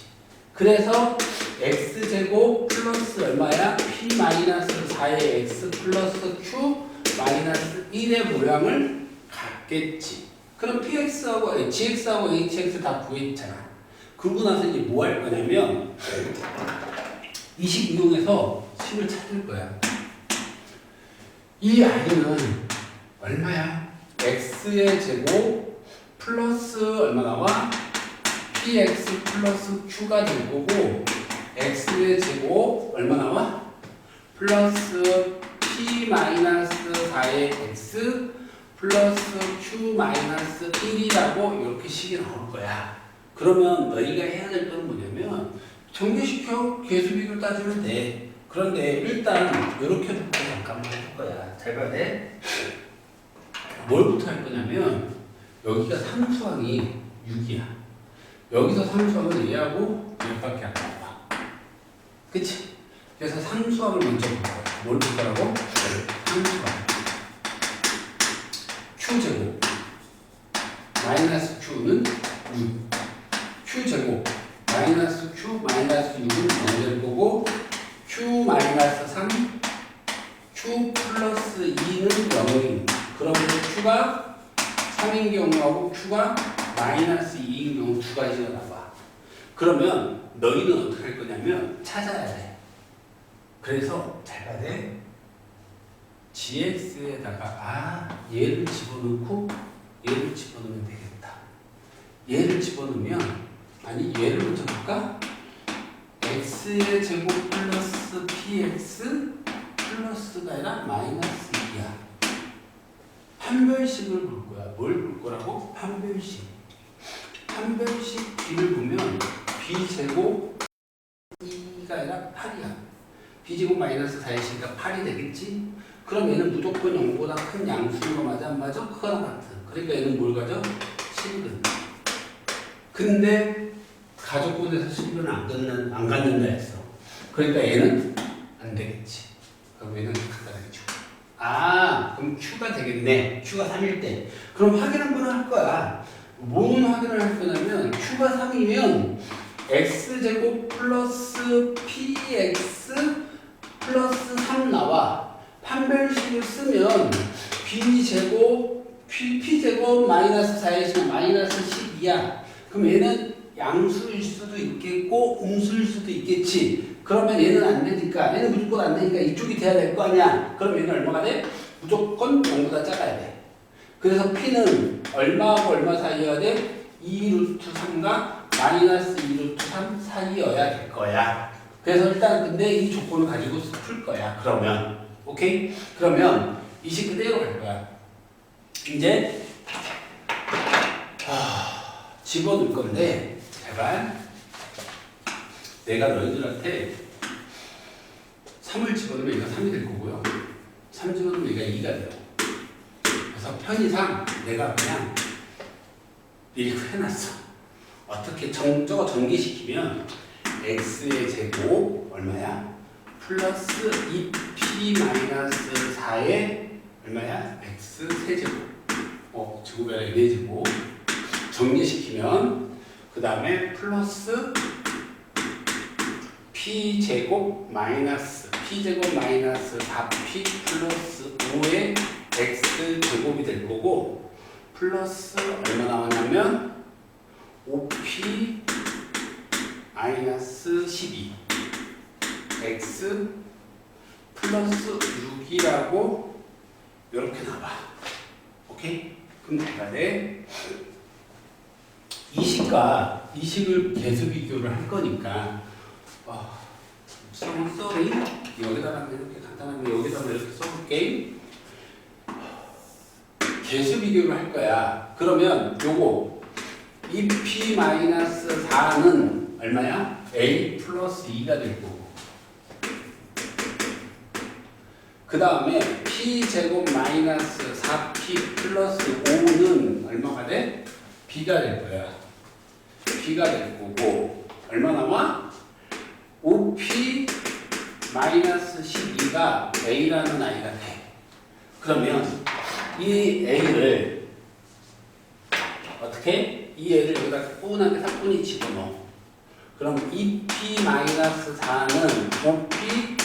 그래서 x제곱 플러스 얼마야? p 마이너스 4의 x 플러스 q 마이너스 1의 모양을 갖겠지. 그럼 px하고 gx하고 hx 다 구했잖아. 그러고 나서 이제 뭐 할 거냐면 이 식 이용해서 식을 찾을 거야. 이 i는 얼마야? x의 제곱 플러스 얼마 나와? px 플러스 q가 될 거고, x의 제곱 얼마 나와? 플러스 p 마이너스 4의 x 플러스 q 마이너스 1이라고 이렇게 식이 나올 거야. 그러면 너희가 해야 될 건 뭐냐면 정리시켜 계수비를 따주면 돼. 그런데 일단 이렇게 놓고 잠깐만 할 거야. 잘 봐야 돼. 뭘부터 할 거냐면 여기가 상수항이 6이야. 여기서 상수항은 얘하고 얘밖에 안 나와. 그치? 그래서 상수항을 먼저 볼 거야. 뭘 볼 거라고? 상수항. q제곱 마이너스 q는 6. q제곱 마이너스 q 마이너스 6은 0이 될 거고, q 마이너스 3 q 플러스 2는 0인. 그러면 q가 3인 경우하고 q가 마이너스 2인 경우 두 가지가 나와. 그러면 너희는 어떻게 할 거냐면 찾아야 돼. 그래서 잘 봐야 돼. gx에다가 얘를 집어넣고 얘를 집어넣으면 되겠다. 얘를 집어넣으면, 아니 얘를 먼저 볼까? x의 제곱 플러스 px 플러스가 아니라 마이너스 2야. 판별식을 볼 거야. 뭘 볼 거라고? 판별식. 판별식 b를 보면 b제곱 2가 아니라 8이야. b제곱 마이너스 4이니까 8이 되겠지? 그럼 얘는 무조건 0보다 큰 양수인 거 맞아? 안 맞아? 크거나 같은. 그러니까 얘는 뭘 가져? 실근. 근데 가족분에서 실근을 안 갖는다 했어. 그러니까 얘는 안 되겠지. 그럼 얘는 갖다 대죠. 그럼 Q가 되겠네. Q가 3일 때. 그럼 확인 한번 할 거야. 뭔 확인을 할 거냐면 Q가 3이면 X제곱 플러스 PX 플러스 3 나와. 판별식을 쓰면 B제곱 P제곱 마이너스 4의 마이너스 12야. 그럼 얘는 양수일 수도 있겠고 음수일 수도 있겠지. 그러면 얘는 안 되니까, 얘는 무조건 안 되니까 이쪽이 돼야 될 거 아니야. 그럼 얘는 얼마가 돼? 무조건 0보다 작아야 돼. 그래서 P는 얼마하고 얼마 사이여야 돼? 2 루트 3과 마이너스 2 루트 3 사이여야 될 거야. 그래서 일단 근데 이 조건을 가지고 풀 거야. 그러면 오케이? 그러면 이 식 그대로 갈 거야. 이제 집어넣을 건데, 제발 내가 너희들한테 3을 집어넣으면 얘가 3이 될 거고요. 3 집어넣으면 얘가 2가 돼요. 그래서 편의상 내가 그냥 미리 해놨어. 어떻게 저거 전개시키면 x의 제곱 얼마야? 플러스 2p 마이너스 4의 얼마야? x 세제곱. 제곱이 아니라 4제곱. 정리시키면 그 다음에 플러스 p제곱 마이너스 4p 플러스 5의 x제곱이 될 거고, 플러스 얼마 나오냐면 5p 마이너스 12 x 플러스 6이라고 이렇게 나와. 오케이? 그럼 내가 이 식을 계수 비교를 할 거니까 쏘리 여기다가 이렇게 간다. 나타나면 여기다가 이렇게 써볼게. 개수 비교를 할 거야. 그러면 요거 2p-4는 얼마야? a 플러스 2가 될 거고. 그 다음에 p제곱 마이너스 4p 플러스 5는 얼마가 돼? b가 될 거야. b가 될 거고. 얼마 나와? 5p 마이너스 12가 a라는 아이가 돼. 그러면 이 a를 어떻게? 이 애를 여기다 꾸준하게 사뿐히 집어넣어. 그럼 2p-4는 5p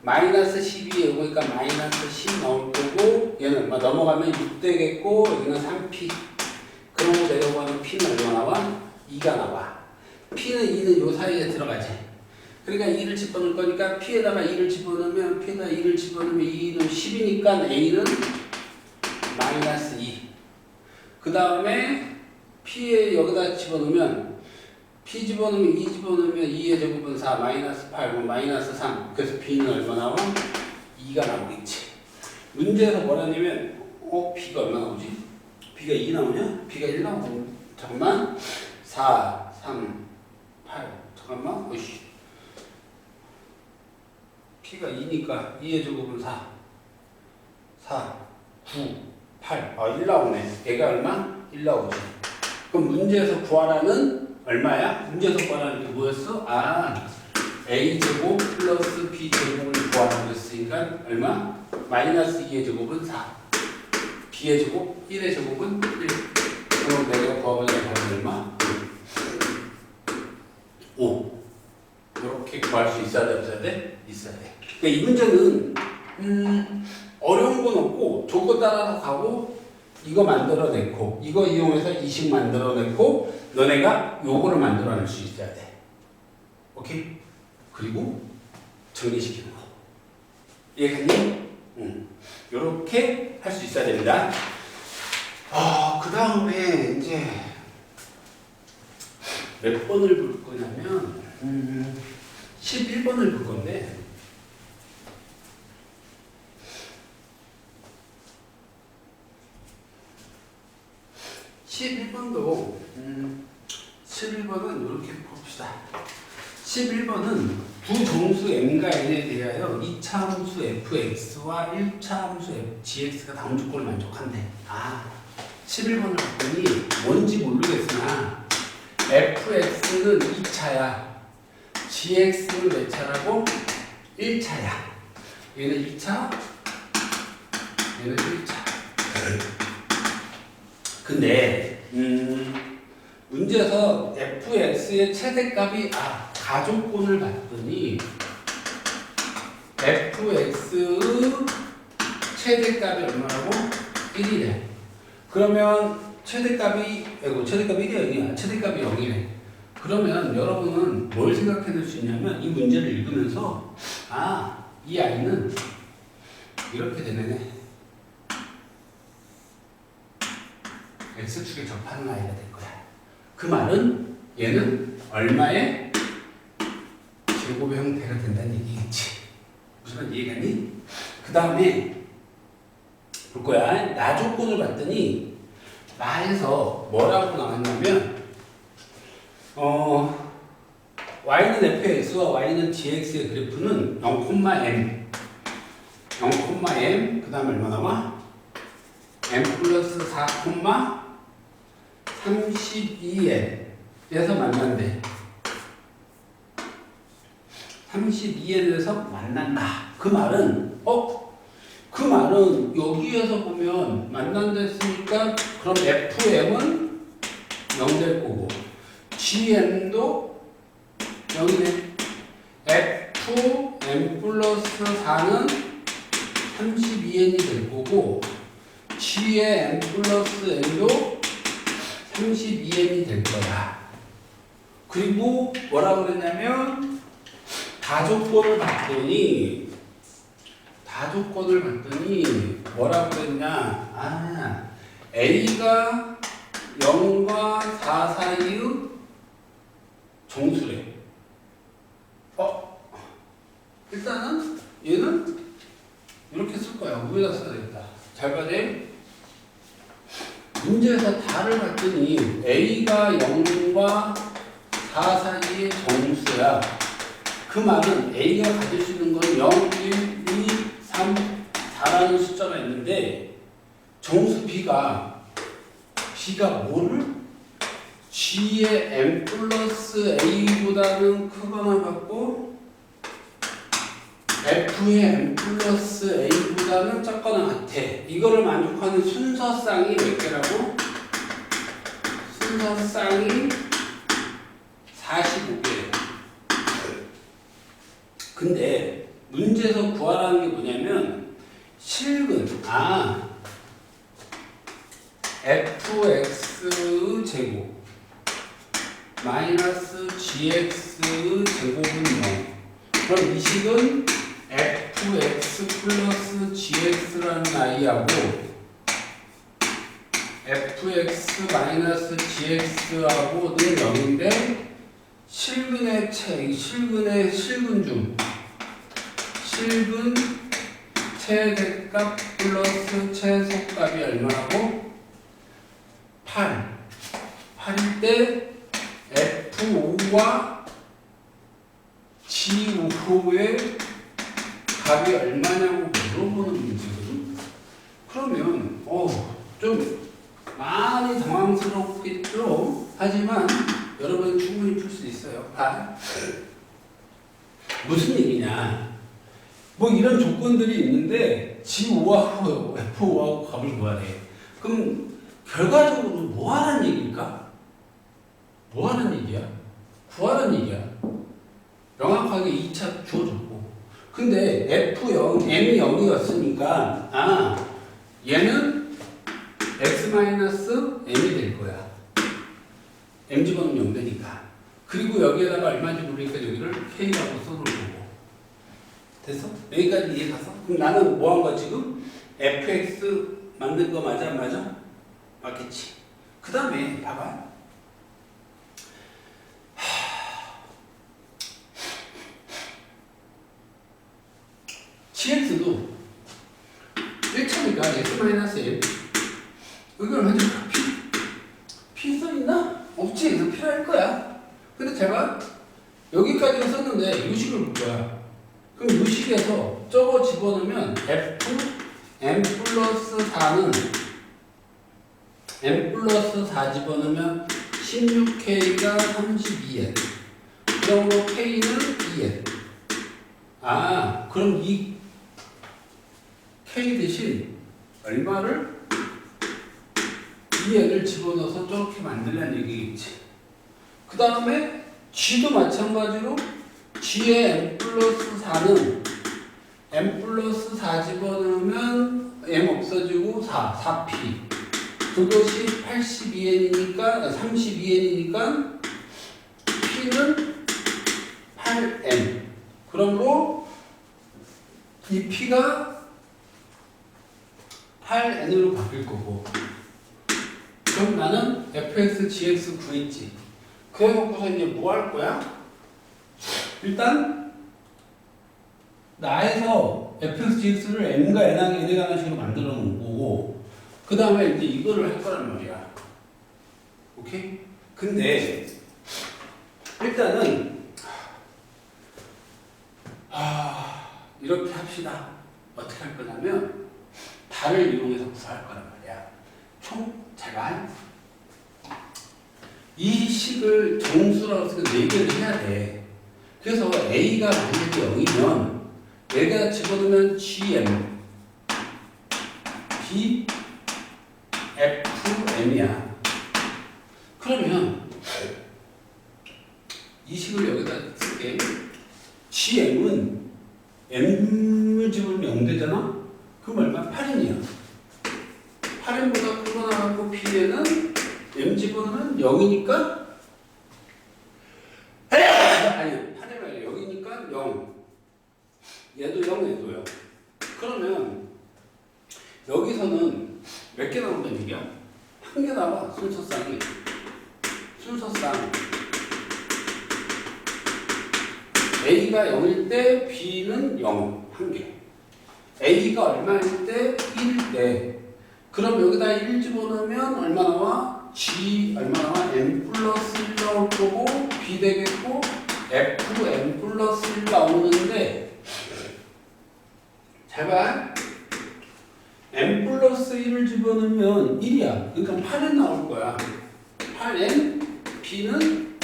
마이너스 12에 오니까 마이너스 10 나올 거고, 얘는 얼마 넘어가면 6 되겠고, 여기는 3p. 그러고 내려가면 p는 얼마 나와? 2가 나와. p는 2는 요 사이에 들어가지. 그러니까 2를 집어넣을 거니까 p에다가 2를 집어넣으면, p에다가 2를 집어넣으면 2는 10이니까 a는 마이너스 2. 그 다음에 p에 여기다 집어넣으면 p 집어넣으면 2 집어넣으면 2의 제곱은 4 마이너스 8 그럼 마이너스 3. 그래서 b는 얼마 나와? 2가 나오겠지. 문제에서 뭐라냐면 b가 얼마 나오지? b가 2 나오냐? b가 1 나오고 잠깐만 4 3 8 잠깐만 어이씨 p가 2니까 2의 제곱은 4 4 9 8 1 나오네. 얘가 얼마? 1 나오지. 그럼 문제에서 구하라는 얼마야? 문제에서 구하라는 게 뭐였어? a제곱 플러스 b제곱을 구하라고 했으니까 얼마? 마이너스 2의 제곱은 4 b의 제곱 1의 제곱은 1. 그럼 내가 구하려는 건 얼마? 5. 이렇게 구할 수 있어야 돼? 없어야 돼? 있어야 돼. 그러니까 이 문제는 어려운 건 없고 저거 따라서 가고 이거 만들어냈고 이거 이용해서 이식 만들어냈고 너네가 요거를 만들어낼 수 있어야 돼. 오케이? 그리고 정리시키는 거. 이해했니? 요렇게 할 수 있어야 됩니다. 그 다음에 이제 몇 번을 볼 거냐면 11번을 볼 건데 11번도 11번은 이렇게 봅시다. 11번은 두 정수 m과 n에 대하여 2차 함수 fx와 1차 함수 gx가 다음 조건을 만족한대. 11번을 봤더니 뭔지 모르겠으나 fx는 2차야. gx는 몇 차라고? 1차야. 얘는 2차, 얘는 1차. 근데 문제에서 fx의 최대값이 가족권을 봤더니 fx의 최대값이 얼마라고? 1이래. 그러면 최대값이 1이야. 최대값이 0이래. 그러면 여러분은 뭘 생각해낼 수 있냐면 이 문제를 읽으면서 이 아이는 이렇게 되네. X축에 접하는 아이가 될 거야. 그 말은 얘는 얼마의 제곱의 형태가 된다는 얘기겠지. 무슨 말 이해가니? 그 다음에 볼 거야. 나 조건을 봤더니 나에서 뭐라고 나왔냐면 y는 fx와 y는 gx의 그래프는 0,m 0,m 그 다음에 얼마 나와? m 플러스 4, 32n에서 만난대. 32n에서 만난다. 그 말은 그 말은 여기에서 보면 만난다 했으니까 그럼 fm은 0 될 거고 gm도 0이네. fm 플러스 4는 32n이 될 거고 g의 m 플러스 n도 32n이 될 거야. 그리고 뭐라고 그랬냐면 다조건을 봤더니 뭐라고 그랬냐. a가 0과 4 사이의 정수래. 일단은 얘는 이렇게 쓸 거야. 위에다 써야 되겠다. 잘 봐야 문제에서 다를 봤더니 A가 0과 4 사이의 정수야. 그 말은 A가 가질 수 있는 건 0, 1, 2, 3, 4라는 숫자가 있는데 정수 B가 뭐를? G의 M 플러스 A보다는 크거나 같고 F의 M 플러스 A보다는 작거나 같아. 이거를 만족하는 순서쌍이 몇 개라고? 순서쌍이 45개예요. 근데 문제에서 구하라는 게 뭐냐면 실근 fx 제곱 마이너스 gx 제곱은 0. 그럼 이 식은 fx 플러스 gx라는 아이하고 fx 마이너스 gx하고는 0인데 실근의 실근 최대값 플러스 최소값이 얼마라고? 8일 때 F5와 G5의 값이 얼마냐고 물어보는 문제거든. 그러면 좀 많이 당황스럽겠죠. 하지만 여러분 충분히 풀 수 있어요. 무슨 얘기냐? 뭐 이런 조건들이 있는데 G5하고 F5하고 값을 구하래. 그럼 결과적으로 뭐 하는 얘기일까? 뭐 하는 얘기야? 구하는 얘기야. 명확하게 2차 주어졌고. 근데 F0, M이 0이었으니까 얘는 X-M이 될 거야. M 집어넣으면 0 되니까. 그리고 여기에다가 얼마인지 모르니까 여기를 K라고 써놓을 거고. 됐어? 여기까지 이해 갔어? 그럼 나는 뭐 한 거야 지금? fx 만든 거 맞아? 안 맞아? 맞겠지. 그 다음에 봐봐. gx도 1차니까 x-m 이걸 먼저 p 써있나? 없지. 그래서 필요할 거야. 근데 제가 여기까지는 썼는데 유식을 볼 거야. 그럼 유식에서 저거 집어넣으면 f m 플러스 4는 m 플러스 4 집어넣으면 16k가 32n. 그러므로 k는 2n. 그럼 이 k 대신 얼마를 2n을 집어넣어서 저렇게 만들라는 얘기겠지. 그 다음에 g도 마찬가지로 g의 m 플러스 4는 m 플러스 4 집어넣으면 m 없어지고 4p. 그것이 82n이니까 32n이니까 p는 8n. 그러므로 이 p가 8n으로 바뀔 거고. 그럼 나는 fx, gx 구했지. 그래놓고서 이제 뭐 할 거야? 일단 나에서 fx, gx를 m과 n하게 n식으로 만들어 놓은 거고, 그 다음에 이제 이거를 할 거란 말이야. 오케이? 근데 일단은 이렇게 합시다. 어떻게 할 거냐면 달을 이용해서 구할 거란 말이야. 총 제발 이 식을 정수라고 해서 4개를 해야 돼. 그래서 A가 만약에 0이면 얘가 집어넣으면 GM, B, F, M이야. 그러면 이 식을 여기다 쓸게. GM은 M을 집으면 0 되잖아? 그럼 얼마? 8인이야. 8인보다 크거나 하고 B에는 M 집어넣으면 0이니까 아니 8이면 0이니까 0. 얘도 0, 얘도 0. 그러면 여기서는 몇 개 나온다는 얘기야? 한 개 나와. 순서쌍이. 순서쌍. A가 0일 때 B는 0. 한 개. A가 얼마일 때? 1일 때. 그럼 여기다 1 집어넣으면 얼마 나와? G 얼마 나와? M 플러스 1 나올 거고 B 되겠고 F M 플러스 1 나오는데 잘 봐. M 플러스 1을 집어넣으면 1이야. 그러니까 8N 나올 거야. 8N B는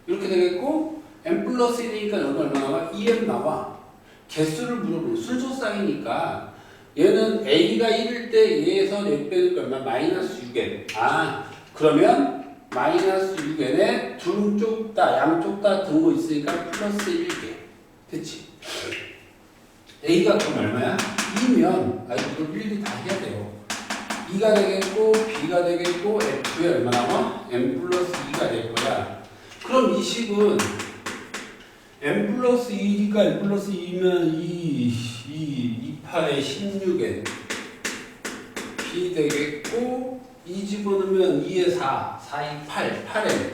이렇게 되겠고 M 플러스 1이니까 여기 얼마 나와? 2M 나와. 개수를 물어보는 순서쌍이니까 얘는 A가 1일 때 얘에서 몇 배니까 얼마? 마이너스 6N. 아 그러면 마이너스 6N에 두 쪽 다 양쪽 다 등호 있으니까 플러스 1개. 됐지? A가 그럼 얼마야? 2면 이걸 일일이 다 해야 돼요. 2가 되겠고 B가 되겠고 F에 얼마 나와? M 플러스 2가 될 거야. 그럼 이 식은 M 플러스 2니까 M 플러스 2면 2파에 16N B 되겠고 2 집어넣으면 2에 4, 4에 8, 8N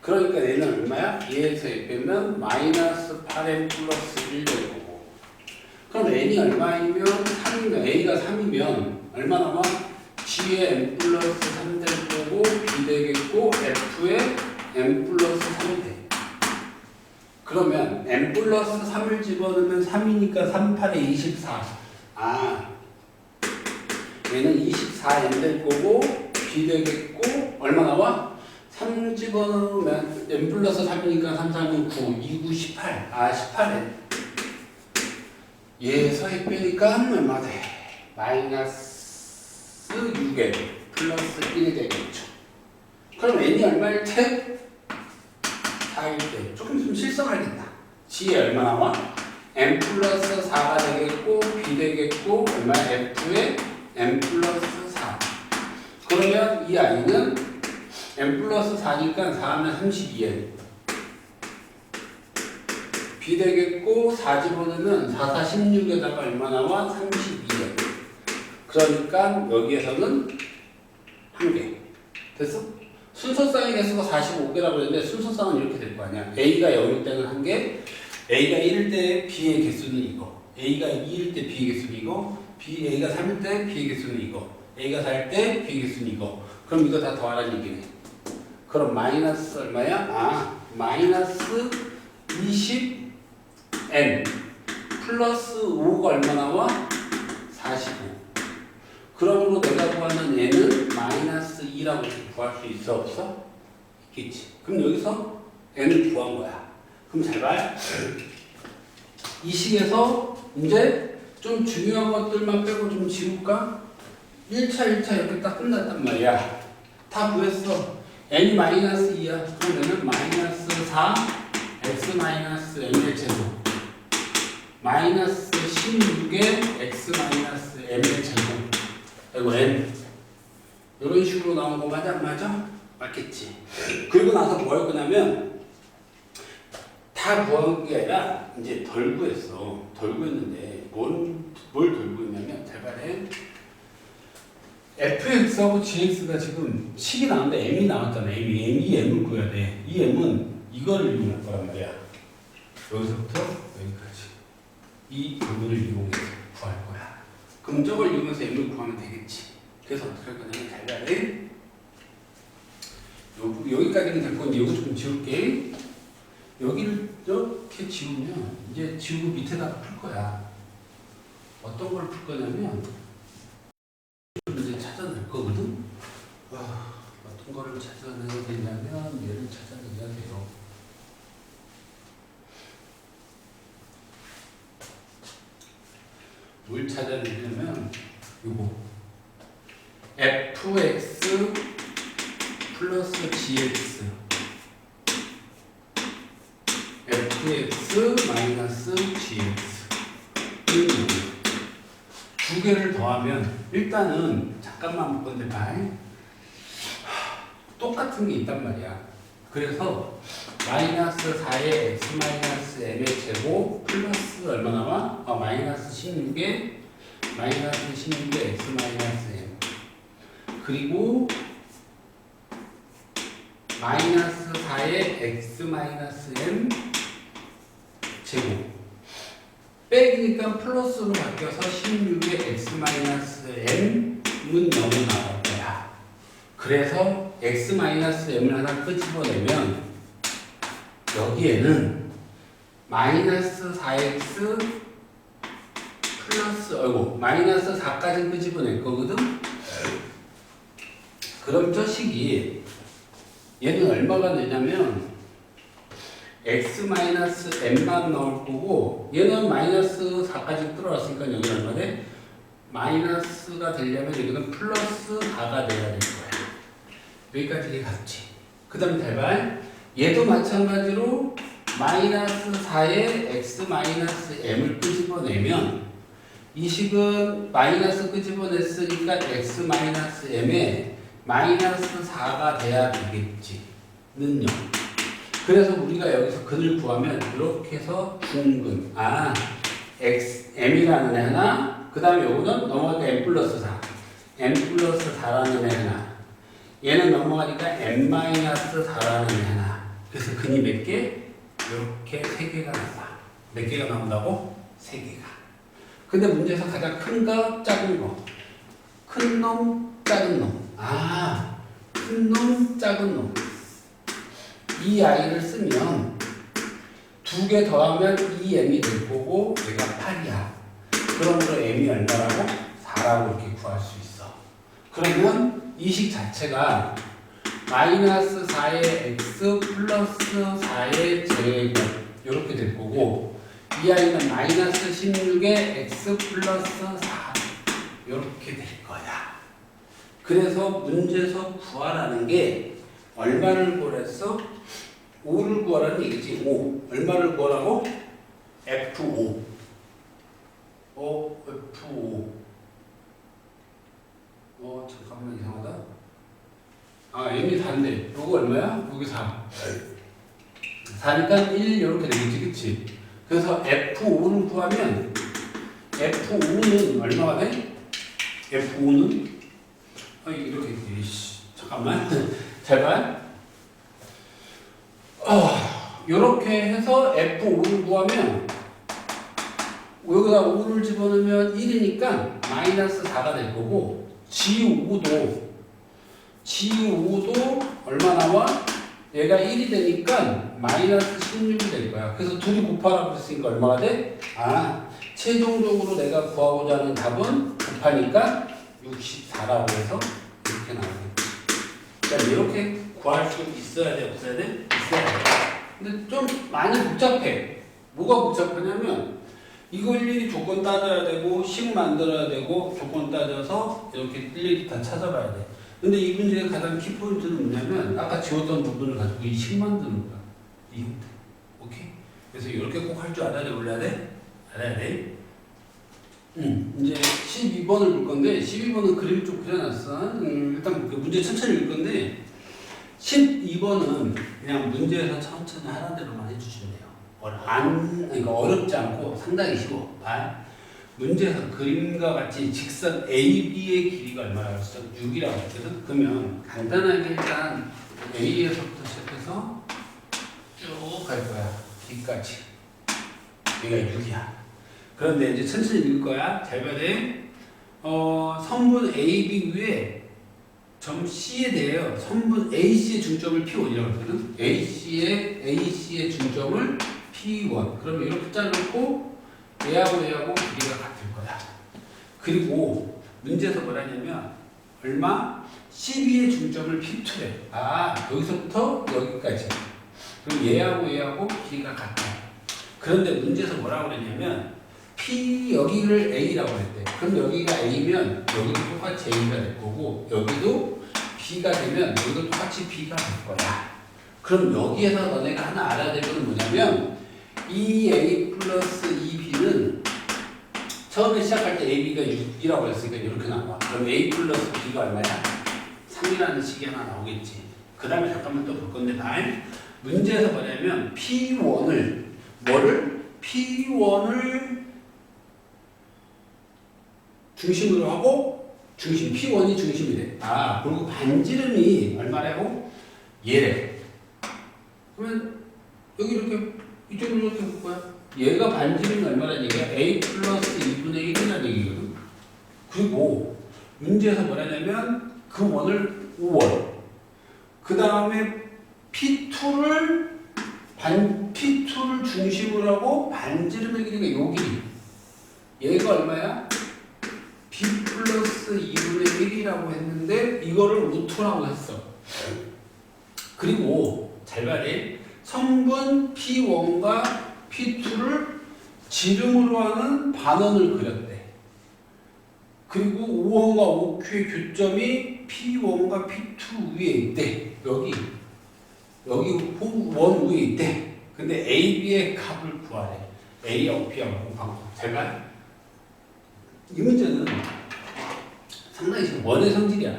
그러니까 얘는 얼마야? 얘에서 빼면 마이너스 8N 플러스 1 될 거고 그럼 N이 얼마이면 3이면 A가 3이면 얼마 남아? G에 M 플러스 3 될 거고 B 되겠고 F에 M 플러스 3이 돼 그러면 M 플러스 3을 집어넣으면 3이니까 3, 8에 24. 아, 얘는 24N 될 거고, B 되겠고, 얼마 나와? 3 집어넣으면 M 플러스 3이니까 3, 3은 9, 2, 9, 18. 아, 18N. 얘에서 빼니까 얼마 돼? 마이너스 6N 플러스 1이 되겠죠. 그럼 N이 얼마일 테? 4일 때 조금 좀 실성하겠다. G에 얼마 나와? M 플러스 4가 되겠고 B 되겠고 얼마? F에 M 플러스 4 그러면 이 아이는 M 플러스 4니까 4하면 32N B 되겠고 4 집어넣으면 4, 4, 16에다가 얼마 나와? 32N 그러니까 여기에서는 1개 됐어? 순서쌍의 개수가 45개라고 했는데 순서쌍은 이렇게 될 거 아니야. A가 0일 때는 1개, A가 1일 때 B의 개수는 이거. A가 2일 때 B의 개수는 이거, A가 3일 때 B의 개수는 이거, A가 4일 때 B의 개수는 이거. 그럼 이거 다 더하라는 얘기네. 그럼 마이너스 얼마야? 아, 마이너스 20N 플러스 5가 얼마 나와? 45. 그러므로 내가 구하는 N은 마이너스 2라고 구할 수 있어 없어? 있겠지. 그럼 여기서 N을 구한 거야. 그럼 잘 봐요. 이 식에서 이제 좀 중요한 것들만 빼고 좀 지울까? 1차, 2차 이렇게 딱 끝났단 말이야. 다 구했어. N이 마이너스 2야. 그럼 N은 마이너스 4 X 마이너스 M의 제곱 마이너스 16에 X 마이너스 M의 제곱 아이고 N 이런 식으로 나온 거 맞아 안 맞아? 맞겠지. 그리고 나서 뭐 할 거냐면 다 구한 게 아니라 이제 덜 구했어. 덜 구했는데 뭘 덜 구했냐면 잘 봐래. fx하고 gx가 지금 식이 나왔는데 m이 나왔잖아. 이 m을 구해야 돼. 이 m은 이거를 이용할 거란 말이야. 여기서부터 여기까지 이 부분을 이용해서 구할 거야. 그럼 저걸 이용해서 m을 구하면 되겠지. 그래서 어떻게 할 거냐면 잘 봐래. 여기까지는 될 건데 여기 좀 지울게. 여기를 이렇게 지우면 이제 지우고 밑에다가 풀 거야. 어떤 걸 풀 거냐면 이제 찾아낼 거거든. 어떤 거를 찾아내야 되냐면 얘를 찾아내야 돼요. 뭘 찾아내냐면 요거 fx 플러스 gx fx 마이너스 gx 두 개를 더하면 일단은 잠깐만 볼 건데 똑같은 게 있단 말이야. 그래서 마이너스 4의 x 마이너스 m의 제곱 플러스 얼마 나와? 마이너스 16에 마이너스 16의 x 마이너스 m 그리고 마이너스 4의 x 마이너스 m 제곱 빼기니까 플러스로 바뀌어서 16의 x-m은 0이 나올 거야. 그래서 x-m을 하나 끄집어내면 여기에는 마이너스 4x 플러스 마이너스 4까지 끄집어낼 거거든. 그럼 저 식이 얘는 얼마가 되냐면 x-m만 나올 거고 얘는 마이너스 4까지 들어왔으니까 여기 얼마 돼? 마이너스가 되려면 여기는 플러스 4가 돼야 될 거야. 여기까지 같지. 그 다음에 대발 얘도 마찬가지로 마이너스 4에 x-m을 끄집어내면 이 식은 마이너스 끄집어냈으니까 x-m에 마이너스 4가 돼야 되겠지. 는요. 그래서 우리가 여기서 근을 구하면 이렇게 해서 중근 m이라는 애 하나 그 다음에 요거는 넘어가니까 m 플러스 4 4라는 애 하나 얘는 넘어가니까 m 마이너스 4라는 애 하나 그래서 근이 몇 개? 이렇게 3개가 나와. 몇 개가 나온다고? 3개가. 근데 문제에서 가장 큰 거, 작은 거. 큰 놈, 작은 놈. 큰 놈, 작은 놈. 이 아이를 쓰면 2개 더하면 2m이 될 거고 얘가 8이야. 그러므로 m이 얼마라고? 4라고 이렇게 구할 수 있어. 그러면 이 식 자체가 마이너스 4의 x 플러스 4의 제곱 이렇게 될 거고 이 아이는 마이너스 16의 x 플러스 4 이렇게 될 거야. 그래서 문제에서 구하라는 게 얼마를 구하랬어? 5를 구하라는 얘기지. 5. 얼마를 구하라고? F5. F5. 잠깐만 이상하다. 이미 다른데. 요거 얼마야? 여기 4. 4니까 1 이렇게 되겠지. 그치? 그래서 F5를 구하면 F5는 얼마가 돼? F5는? 이렇게 잠깐만. 잘 봐. 이렇게 해서 F5를 구하면 여기다 5를 집어넣으면 1이니까 마이너스 4가 될 거고 G5도 얼마 나와? 얘가 1이 되니까 마이너스 16이 될 거야. 그래서 둘이 곱하라고 했으니까 얼마가 돼? 최종적으로 내가 구하고자 하는 답은 곱하니까 64라고 해서 이렇게 나오겠지. 그러니까 이렇게 구할 수 있어야 돼? 없어야 돼? 있어야 돼. 근데 좀 많이 복잡해. 뭐가 복잡하냐면 이걸 일일이 조건 따져야 되고 식 만들어야 되고 조건 따져서 이렇게 일일이 다 찾아봐야 돼. 근데 이 문제의 가장 키포인트는 뭐냐면 아까 지웠던 부분을 가지고 이 식 만드는 거야. 이 형태. 오케이? 그래서 이렇게 꼭 할 줄 알아야 돼? 몰라야 돼? 알아야 돼? 이제 12번을 볼 건데 12번은 그림 좀 그려놨어. 일단 그 문제 천천히 읽을 건데 12번은 그냥 문제에서 천천히 하는 대로만 해주시면 돼요. 그러니까 어렵지 않고 상당히 쉬워. 문제에서 그림과 같이 직선 AB의 길이가 얼마라고 했어? 6이라고 했거든? 그러면 간단하게 일단 A에서부터 시작해서 쭉 갈 거야. B까지. 여기가 6이야. 그런데 이제 천천히 읽을 거야. 잘 봐야 돼. 선분 AB 위에 점 C에 대해요. 선분 AC의 중점을 P1이라고 했거든. AC의 중점을 P1. 그럼 이렇게 짜놓고 얘하고 길이가 같을 거야. 그리고 문제에서 뭐라냐면 얼마? CB의 중점을 P2래. 여기서부터 여기까지. 그럼 얘하고 길이가 같아. 그런데 문제에서 뭐라고 그랬냐면 여기를 A라고 했대. 그럼 여기가 A면 여기도 똑같이 A가 될 거고 여기도 B가 되면 여기도 똑같이 B가 될 거야. 그럼 여기에서 너네가 하나 알아야 될 것은 뭐냐면 이 A 플러스 2B는 처음에 시작할 때 AB가 6이라고 했으니까 이렇게 나와. 그럼 A 플러스 B가 얼마야? 3이라는 식이 하나 나오겠지. 그 다음에 잠깐만 또 볼 건데 문제에서 뭐냐면 P1을 P1을 중심으로 하고 P1이 중심이래. 그리고 반지름이 얼마라고? 얘래. 그러면 여기 이렇게 이쪽으로 이렇게 볼 거야. 얘가 반지름이 얼마나 얘기야? A 플러스 2분의 1이라는 얘기거든. 그리고 문제에서 뭐라냐면 그 원을 5원. 그 다음에 P2를 중심으로 하고 반지름의 길이가 요 길이. 얘가 얼마야? B 플러스 2분의 1이라고 했는데 이거를 루트라고 했어. 그리고 잘 봐야 성분 P1과 P2를 지름으로 하는 반원을 그렸대. 그리고 5원과 5Q의 교점이 P1과 P2 위에 있대. 여기 원 위에 있대. 근데 A, B의 값을 구하래. A하고 B하고 방법. 잘 봐. 이 문제는 상당히 지금 원의 성질이야.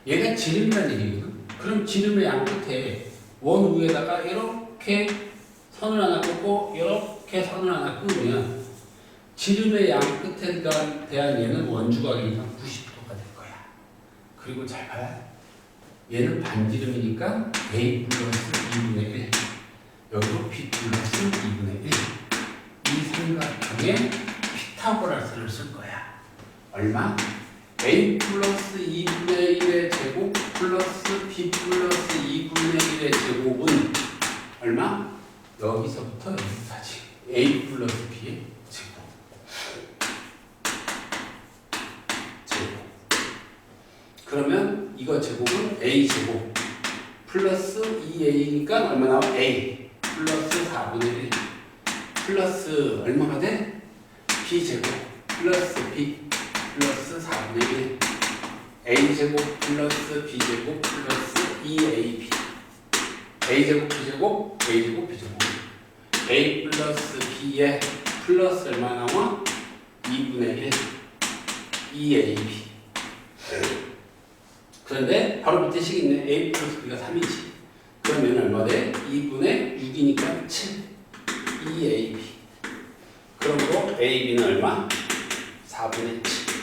얘가 지름이라는 얘기거든. 그럼 지름의 양 끝에 원 위에다가 이렇게 선을 하나 긋고 이렇게 선을 하나 끄면 지름의 양 끝에 대한 얘는 원주각이니까 90도가 될 거야. 그리고 잘 봐야 얘는 반지름이니까 A 플러스 2분의 1 여기도 B 플러스 2분의 1 이 삼각형에 피타고라스를 쓸 거야. 얼마? A 플러스 2분의 1의 제곱 플러스 B 플러스 2분의 1의 제곱은 얼마? 여기서부터 여기까지 A 플러스 B의 제곱. 그러면 이거 제곱은 A 제곱 플러스 2A니까 얼마 나와? A 플러스 4분의 1 플러스 얼마가 돼? B 제곱 플러스 B 플러스 4분의 1 A제곱 플러스 B제곱 플러스 2AB A제곱 B제곱 A제곱 B제곱 A 플러스 B에 플러스 얼마 나와? 2분의 1 2AB 그런데 바로 밑에 식 있네. A 플러스 B가 3이지 그러면 얼마 돼? 2분의 6이니까 7 2AB 그러므로 AB는 얼마? 4분의 7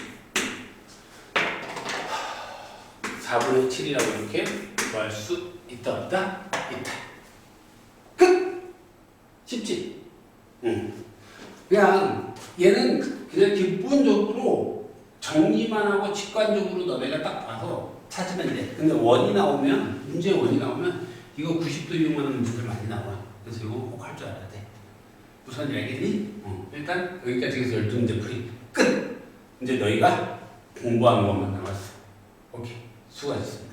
4분의 7이라고 이렇게 구할 수 있다 없다? 있다. 끝! 쉽지? 그냥 얘는 그냥 기본적으로 정리만 하고 직관적으로 너네가 딱 봐서 찾으면 돼. 근데 원이 나오면 문제의 원이 나오면 이거 90도 이용하는 문제들 많이 나와. 그래서 이거 꼭 할 줄 알아야 돼. 무슨 알겠니? 일단 여기까지 해서 12문제 풀이 끝! 이제 너희가 공부하는 것만 남았어. 오케이. 수고하셨습니다.